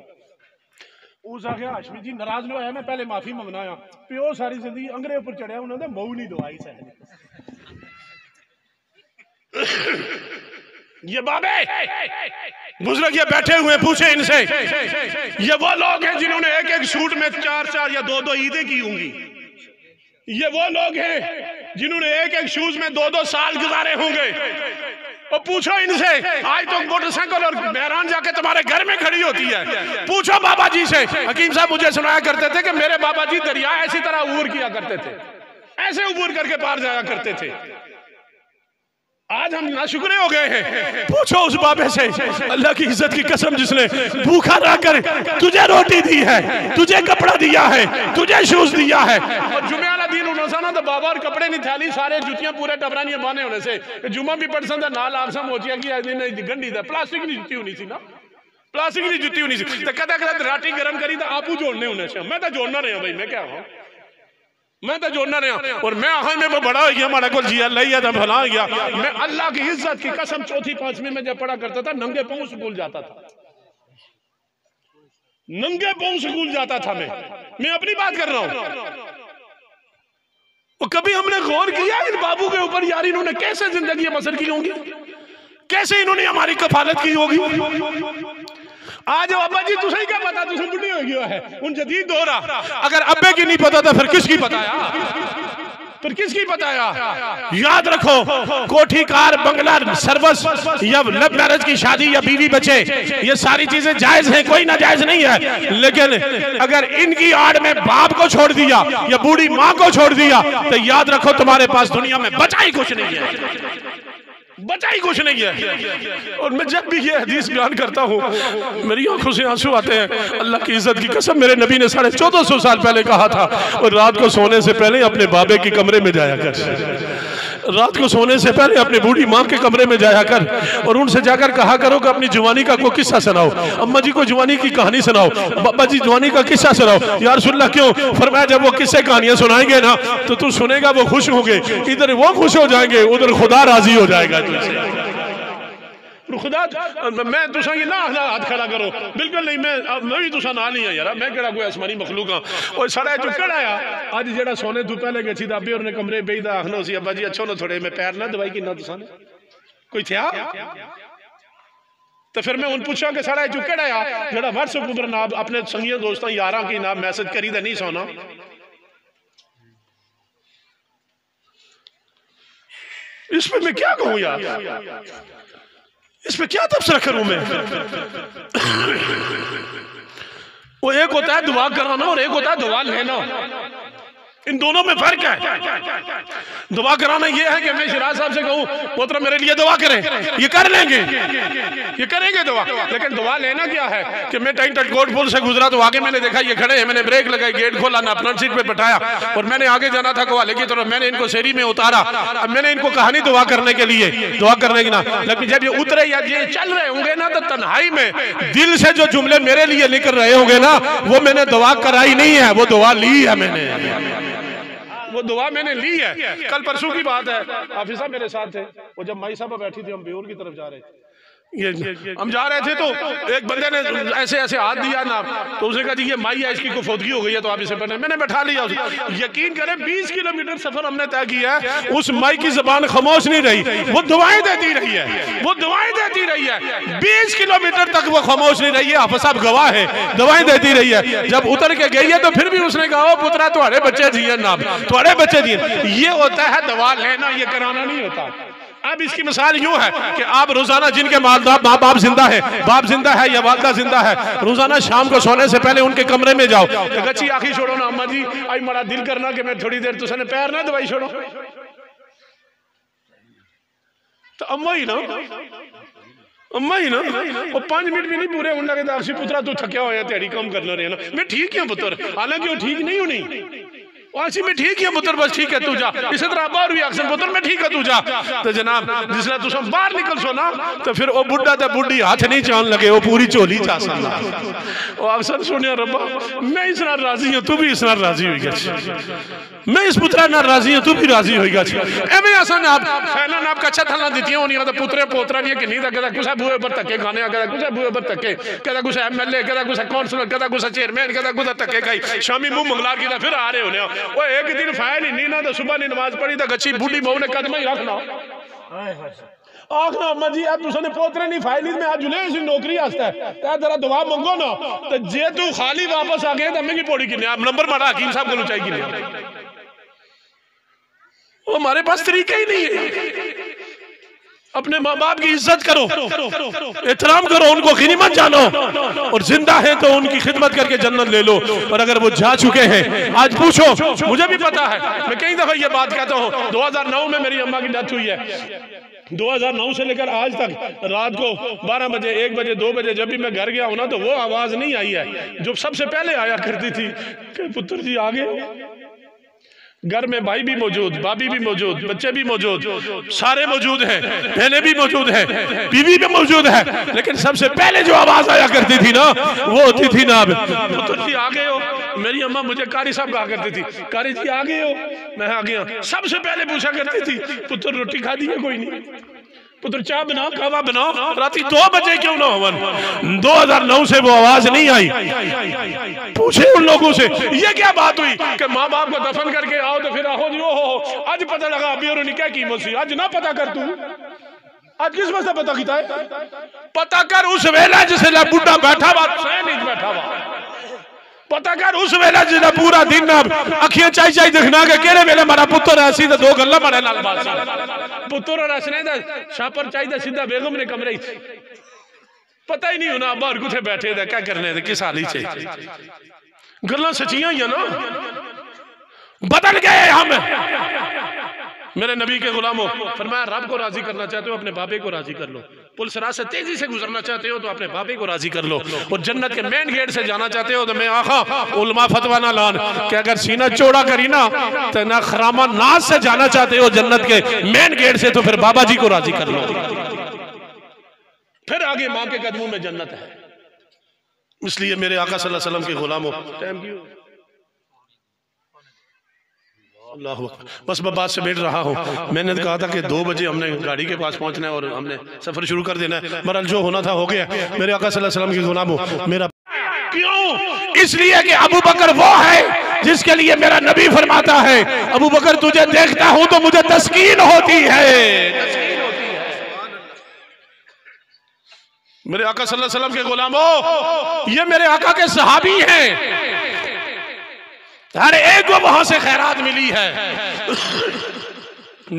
उस आखिया हाशमी जी नाराज ना होया मैं पहले माफी मंगना आ प्यो सारी जिंदगी अंगरे ऊपर चढ़िया उन्होंने मऊ नहीं दवाई सह ये बाबे बुजुर्ग ये बैठे हुए पूछे इनसे ये वो लोग हैं जिन्होंने एक एक सूट में 4-4 या 2-2 ईदें की होंगी। ये वो लोग हैं जिन्होंने एक एक शूज में 2-2 साल गुजारे होंगे। और पूछो इनसे आज तो मोटरसाइकिल और बहरान जाके तुम्हारे घर में खड़ी होती है। पूछो बाबा जी से हकीम साहब मुझे सुनाया करते थे कि मेरे बाबा जी दरिया ऐसी तरह अबूर किया करते थे ऐसे अबूर करके पार जाया करते थे। आज हम नाशुक्रे हो गए हैं। पूछो उस बाबे से अल्लाह की इज्जत की कसम जिसने भूखा रहकर तुझे रोटी दी है तुझे कपड़ा दिया है तुझे शूज दिया है और जुमे वाला दिन उन्होंने तो बाबा और कपड़े नहीं थैली सारे जुतियां पूरे टबरा नहीं बाने होने से जुम्मा भी पढ़ नाल आपसा मोचिया की गंढी था प्लास्टिक की जुती होनी सी ना प्लास्टिक की जुती होनी सी तो कदा कदा राटी गर्म करी तो आपू जोड़ने होने से मैं तो जोड़ना रहा भाई मैं क्या हूँ मैं तो जोड़ना रहा और मैं आहा में बड़ा हो गया हमारा को जिया लैया था भला गया मैं अल्लाह की इज्जत की कसम चौथी पांचवी में जब पढ़ा करता था नंगे पांव स्कूल जाता था नंगे पांव स्कूल जाता था मैं अपनी बात कर रहा हूं। और कभी हमने गौर किया इन बाबू के ऊपर यार इन्होंने कैसे जिंदगी बसर की होगी कैसे इन्होंने हमारी कफालत की होगी। आज अब्बा जी तुझे क्या पता तुझे बुढ़ी हो गया है उन जदीद दौरा अगर अब्बे की नहीं पता था फिर किसकी बताया फिर किसकी बताया। याद रखो कोठी कार बंगला सर्वस या लव मैरिज की शादी या बीवी बच्चे ये सारी चीजें जायज हैं कोई नाजायज नहीं है लेकिन अगर इनकी आड़ में बाप को छोड़ दिया या बूढ़ी माँ को छोड़ दिया तो याद रखो तुम्हारे पास दुनिया में बचा ही कुछ नहीं है बचा ही कुछ नहीं है। और मैं जब भी ये हदीस बयान करता हूँ मेरी आंखों से आंसू आते हैं। अल्लाह की इज्जत की कसम मेरे नबी ने 1450 साल पहले कहा था और रात को सोने से पहले अपने बाबे के कमरे में जाया कर रात को सोने से पहले अपनी बूढ़ी माँ के कमरे में जाया कर और उनसे जाकर कहा करो कि अपनी जवानी का कोई किस्सा सुनाओ अम्मा जी को जवानी की कहानी सुनाओ बाबा जी जवानी का किस्सा सुनाओ। यार रसूलुल्लाह क्यों फरमाया जब वो किस्से कहानियां सुनाएंगे ना तो तू सुनेगा वो खुश होंगे इधर वो खुश हो जाएंगे उधर खुदा राजी हो जाएगा तुझसे। खुदा मैं तुसा ये ना हाथ खड़ा करो बिल्कुल नहीं मैं भी तुसा ना नहीं है यार मैं केड़ा कोई आसमानी मखलूक हाँ और सारा जो कड़ा आ आज जेड़ा सोने तू पहले गई थी दाबे और ने कमरे बेईदा आखना सी अब्बा जी अच्छा ना थोड़े मैं पैर ना दवाई किन्ना तुसा ने कोई थिया तो फिर मैं उन पूछा कि सारा जो कड़ा आ जेड़ा व्हाट्सएप पर ना अपने संगियों दोस्तों यारां की ना मैसेज करी तो नहीं सोना इसमें मैं क्या कहूँ यार इसमें क्या तबसरा करूं मैं। वो एक होता है दुआ कराना और एक होता है दुआ लेना इन दोनों में फर्क है। दुआ कराना ये है कि मैं शिराज साहब से कहूं मोहतरम मेरे लिए दुआ करें ये कर लेंगे ये करेंगे दुआ लेकिन दुआ लेना क्या है कि मैं टंगटकोट पुल से गुजरा तो आगे मैंने देखा ये खड़े हैं मैंने ब्रेक लगाई गेट खोला ना फ्रंट सीट पे बैठाया और मैंने आगे जाना था कोवाले की तरफ मैंने इनको शेरी में उतारा। अब मैंने इनको कहा नहीं दुआ करने के लिए दुआ करने की ना लेकिन जब ये उतरे या ये चल रहे होंगे ना तो तन्हाई में दिल से जो जुमले मेरे लिए निकल रहे होंगे ना वो मैंने दुआ कराई नहीं है वो दुआ ली है मैंने वो दुआ मैंने ली है। कल परसों की बात है हाफिज साहब मेरे साथ थे वो जब माई साहब बैठी थी हम बेऊर की तरफ जा रहे थे हम जा रहे थे तो एक बंदे ने ऐसे ऐसे हाथ दिया ना तो उसने कहा जी ये माई है इसकी कोई फौतगी हो गई है तो आप इसे पढ़ने मैंने बैठा लिया यकीन करें 20 किलोमीटर सफर हमने तय किया है उस माई की जबान खामोश नहीं रही वो दुआएं देती रही है वो दुआएं देती रही है 20 किलोमीटर तक वो खामोश नहीं रही है। हाफिज साहब गवाह है दुआएं देती रही है। जब उतर के गई है तो फिर भी उसने कहा पुत्रा तुम्हारे बच्चे जिए नाम तुम्हारे बच्चे जिए ये होता है दवा लेना ये कराना नहीं होता। अब इसकी मिसाल यूं है कि आप रोजाना जिनके माँ बाप जिंदा है बाप जिंदा है या वालदा जिंदा है रोजाना शाम को सोने से पहले उनके कमरे में जाओ तो गच्ची आखी छोड़ो ना अम्मा जी आई बड़ा दिल करना कि मैं थोड़ी देर तुझे पैर ना दवाई छोड़ो तो अम्मा ही ना वो 5 मिनट भी नहीं पूरे होने लगे पुत्रा तू थकिया होया तेरी कम करना रहे ना मैं ठीक हूं पुत्र हालांकि वो ठीक नहीं होनी वासी में ठीक है पुत्र, बस ठीक है तू जा। इसी तरह अब्बा और भी आखसन पुत्र में ठीक है तू जा। तो जनाब जिसने तुम बाहर निकल सो ना तो फिर वो बुढ़ा ते बुढ़ी हाथ नहीं चान लगे, वो पूरी झोली चा सन। वो आखसन सुनिया रब्बा मैं इस नाल राजी हूं, तू भी इस नाल राजी होई गया, मैं इस पुत्रा नाल राजी हूं, तू भी राजी होई गया। एवें असन आप फैलन आप कच्चा थला दित्तियां होनियां तो पुत्रे पोतरा नहीं किन्नी दा कदा कुछ बूहे पर धक्के खाने, कदा कुछ बूहे पर धक्के, कदा कुछ एमएलए, कदा कुछ काउंसलर, कदा कुछ चेयरमैन, कदा कुछ धक्के खाई शामी मुंह मंगला के फिर आ रहे होने। वो एक दिन फायल ही नहीं ना तो सुबह नहीं नमाज पढ़ी तो गच्छी बूढ़ी बहू ने कदम ही रखना आखना अम्मा जी अब तुमने पोतरे नहीं फाइल में आज जुले इसी नौकरी आस्ता है तो जरा दुआ मंगो ना तो जे तू खाली वापस आ गए तो महंगी पौड़ी किन्ने आप नंबर मारा हकीम साहब को चाहिए किन्ने, वो हमारे पास तरीका ही नहीं है। अपने माँ बाप की इज्जत करो, एहतराम करो, उनको खिदमत जानो, और जिंदा है तो उनकी खिदमत करके जन्नत ले लो। और अगर वो जा चुके हैं आज पूछो, मुझे भी पता है, मैं कई दफा ये बात कहता हूँ। 2009 में मेरी अम्मा की डेथ हुई है। 2009 से लेकर आज तक रात को 12 बजे 1 बजे 2 बजे जब भी मैं घर गया हूं ना तो वो आवाज नहीं आई है जो सबसे पहले आया करती थी कि पुत्र जी आ गए। घर में भाई भी मौजूद, भाभी भी मौजूद, बच्चे भी मौजूद, सारे मौजूद हैं, बहनें भी मौजूद हैं, बीवी भी मौजूद है, लेकिन सबसे पहले जो आवाज आया करती थी ना वो होती थी ना पुत्र जी आ गए हो। मेरी अम्मा मुझे कारी साहब कहा करती थी, कारी जी आ गए हो, मैं आ गया। सबसे पहले पूछा करती थी पुत्र रोटी खा दी है कोई नहीं, पुत्र चाय बनाओ, कावा बनाओ, राती 2 बजे क्यों ना हो। 2009 से वो आवाज नहीं आई। पूछे उन लोगों से ये क्या बात हुई कि माँ बाप को दफन करके आओ तो फिर आओ जी हो आज पता लगा अभी और क्या कीमत सी, आज ना पता कर तू, आज किस वजह पता किया है, पता कर उस वेला जिसे बुढ़ा बैठा हुआ बैठा हुआ, पता कर उस वेला जिस पूरा दिन अखियां चाई चाई दिखना के केड़े वेले मारा पुत्र ऐसी तो 2 गल्ला मारे नाल बात पुत्र और हसने दा छापर चाहिए सीधा बेगम ने कमरे पता ही नहीं होना बाहर कुछ बैठे दा क्या करने दे किस हाली से गल्ला सच्चियां ही ना बदल गए हम। मेरे नबी के गुलामों फरमाया रब को राजी करना चाहते हो अपने बाबे को राजी कर लो, पुलिस राह से तेजी से गुजरना चाहते हो तो अपने बाबे को राजी कर लो, और जन्नत के मेन गेट से जाना चाहते हो तो मैं आखा उलमा फतवा ना लान कि अगर सीना चौड़ा करी ना तो ना खरामा नाज से जाना चाहते हो जन्नत के मेन गेट से तो फिर बाबा जी को राजी कर लो, फिर आगे माँ के कदमों में जन्नत है। इसलिए मेरे आका सल्लल्लाहु अलैहि वसल्लम के गुलामों टाइम क्यों अल्लाह बस मैं बात से बैठ रहा हूँ। मैंने कहा था कि 2 बजे हमने गाड़ी के पास पहुंचना है और हमने सफर शुरू कर देना है। बहरहाल जो होना था हो गया। मेरे आका सल्लल्लाहु अलैहि वसल्लम के गुलामों मेरा क्यों, इसलिए कि अबू बकर वो है जिसके लिए मेरा नबी फरमाता है अबू बकर तुझे देखता हूं तो मुझे तस्कीन होती है। मेरे आका सल्लल्लाहु अलैहि वसल्लम के गुलामों ये मेरे आका के सहाबी हैं, हर एक को वहां से खैरात मिली है।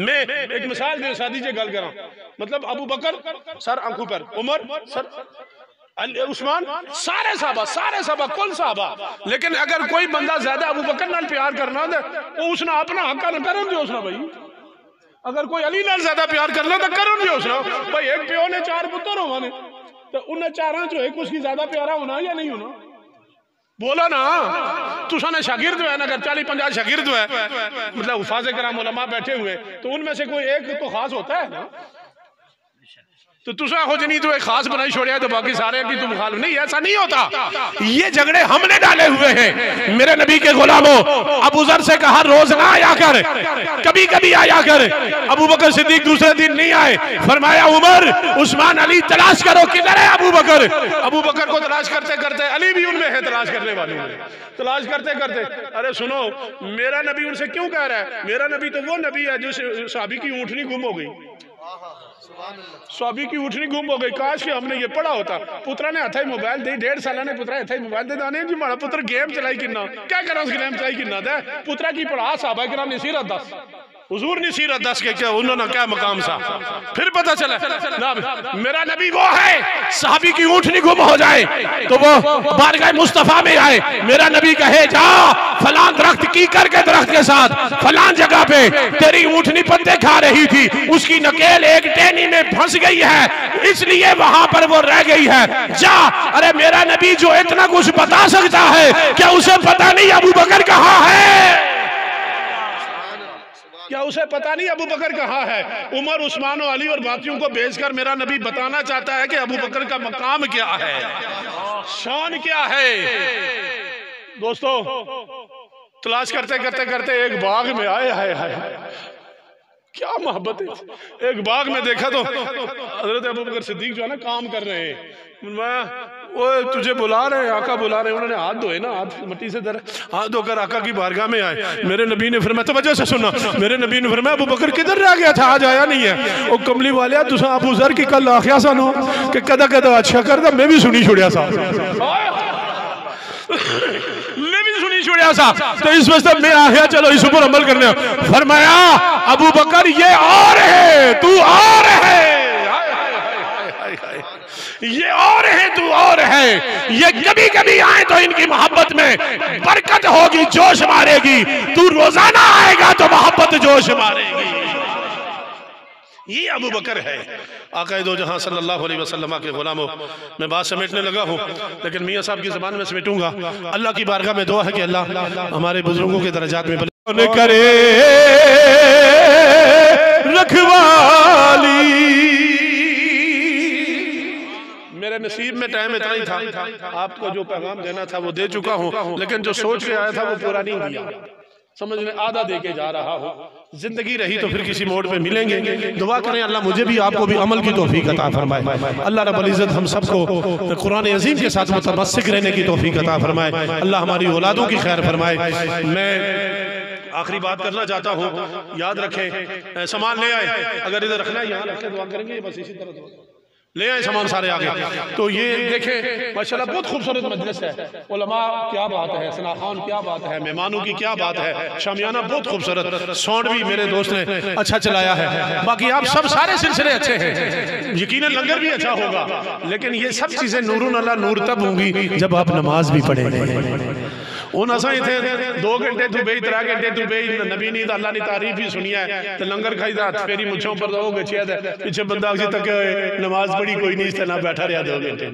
मैं एक मिसाल दे शादी से गल करा, मतलब अबू बकर सर आंखों पर, उमर सर, उस्मान सारे साहबा कुल साहबा, लेकिन अगर कोई बंदा ज्यादा अबू बकर नाल प्यार करना तो उसने अपना हक न करन दियो उसने भाई, अगर कोई अली नाल ज्यादा प्यार करना तो करन दियो उसने भाई। एक प्यो ने 4 पुत्र होने तो उन 4 जो एक उसकी ज्यादा प्यारा होना या नहीं होना, बोला ना तुसाने शागिर्द है ना, अगर 40-50 शागिर्द है मतलब हुफाज़े कराम उलमा बैठे हुए तो उनमें से कोई एक तो खास होता है ना, तो तुसा खुद नहीं तो एक खास बनाई छोड़िया तो बाकी सारे की तुम खाल नहीं, ऐसा नहीं होता। ये झगड़े हमने डाले हुए हैं। मेरे नबी के गुलामों अबू जर से कहा रोज ना आया कर, कभी कभी आया कर। अबू बकर सिद्दीक दूसरे दिन नहीं आए, फरमाया उमर उस्मान अली तलाश करो किधर है अबू बकर। अबू बकर को तलाश करते करते अली भी उनमें है तलाश करने वाले, तलाश करते करते अरे सुनो मेरा नबी उनसे क्यों कह रहा है, मेरा नबी तो वो नबी है जो साहबी की ऊँटनी गुम हो गई, स्वाबी की उठनी गुम हो गई। काश कि हमने ये पढ़ा होता। पुत्रा ने हथा मोबाइल दे, 1.5 साल ने पुत्रा हथा मोबाइल दे दाने जी माड़ा पुत्र गेम चलाई किन्ना क्या करा उस गेम चलाई किन्ना दे पुत्रा की पढ़ा साहबा किराम ने सीरत दस हुजूर ने सीरत दस के क्या उन्होंने क्या मकाम सा, फिर पता चला ना मेरा नबी वो है साहबी की ऊँटनी गुम हो जाए तो वो बारगाह मुस्तफा में आए, मेरा नबी कहे जा फलां दरख्त की करके दरख्त के साथ फलां जगह पे तेरी ऊँटनी पत्ते खा रही थी, उसकी नकेल एक टहनी में फंस गई है इसलिए वहां पर वो रह गई है, जा। अरे मेरा नबी जो इतना कुछ बता सकता है क्या उसे पता नहीं अबू बकर कहाँ है। पता नहीं अबू बकर कहाँ है। उमर, उस्मान, अली और बाकियों को भेजकर मेरा नबी बताना चाहता है कि अबू बकर का मकाम क्या है, शान क्या है। दोस्तों, तलाश करते करते करते एक बाग में आए, हाय क्या मोहब्बत है। एक बाग में देखा तो हजरत अबू बकर सिद्दीक जो है ना काम कर रहे हैं। वो तुझे बुला रहे हैं, आका बुला रहे हैं। उन्होंने हाथ धोए ना, हाथ मिट्टी से हाथ धोकर आका की बारगाह में आए। मेरे नबी ने फिर मैं तवज्जो से सुना, मेरे नबी ने फिर मैं अबू बकर किधर रह गया था, आज आया नहीं है। वो कमली वाले तुसा अबू जर की कल आखिया सानो कि कदा कदा अच्छा करता, मैं भी सुनी छुड़िया सा, मैं भी सुनी छुड़िया सा। तो इस वजह मैं आया, चलो इस ऊपर अमल करने। फरमाया अबू बकर ये और है, तू और है, ये और है, तू और है। ये कभी कभी आए तो इनकी मोहब्बत में बरकत होगी, जोश मारेगी। तू रोजाना आएगा तो मोहब्बत जोश मारेगी। ये अबू बकर है। आक़ाए दो जहां सल्लल्लाहु अलैहि वसल्लम के गुलामों, मैं बात समेटने लगा हूँ लेकिन मियाँ साहब की ज़बान में समेटूंगा। अल्लाह की बारगाह में दुआ है कि अल्लाह हमारे बुजुर्गों के दर्जात में करे रखवाली। मेरे नसीब में टाइम इतना ही था, आपको जो पैगाम देना था वो दे चुका हूँ, लेकिन जो सोच के आया था वो पूरा नहीं दिया। समझ में आधा दे के जा रहा हूँ। जिंदगी रही तो फिर किसी मोड़ पे मिलेंगे। दुआ करें अल्लाह मुझे भी आपको भी अमल की तौफीक अता फरमाए। अल्लाह रब्बुल इज्जत हम सबको कुरान अजीम के साथ मुतमस्सिक रहने की तौफीक अता फरमाए। अल्लाह हमारी औलादों की खैर फरमाए। मैं आखिरी बात करना चाहता हूँ, याद रखें, सामान ले आए, अगर इधर रखना है यहाँ रख के दुआ करेंगे, बस इसी तरह ले आए सामान सारे आगे। तो ये देखें माशाल्लाह बहुत खूबसूरत मजलिस है। उलमा क्या बात है, सना खान क्या बात है, मेहमानों की क्या बात है, शामियाना बहुत खूबसूरत, साउंड भी मेरे दोस्त ने अच्छा चलाया है। बाकी आप सब सारे सिलसिले अच्छे हैं, यकीनन लंगर भी अच्छा होगा, लेकिन ये सब चीजें नूरुन अला नूर तब होंगी जब आप नमाज भी पढ़ेंगे। उन असा इथे 2 घंटे तू बेई 3 घंटे तू बेई नबी नी अल्लाह ने तारीफ ही सुनी है ते लंगर खाई दा फेरी मुछों पर हो गछिया दे पीछे बंदा असी तक नमाज पढ़ी कोई नहीं, इस तरह बैठा रहा 2 घंटे।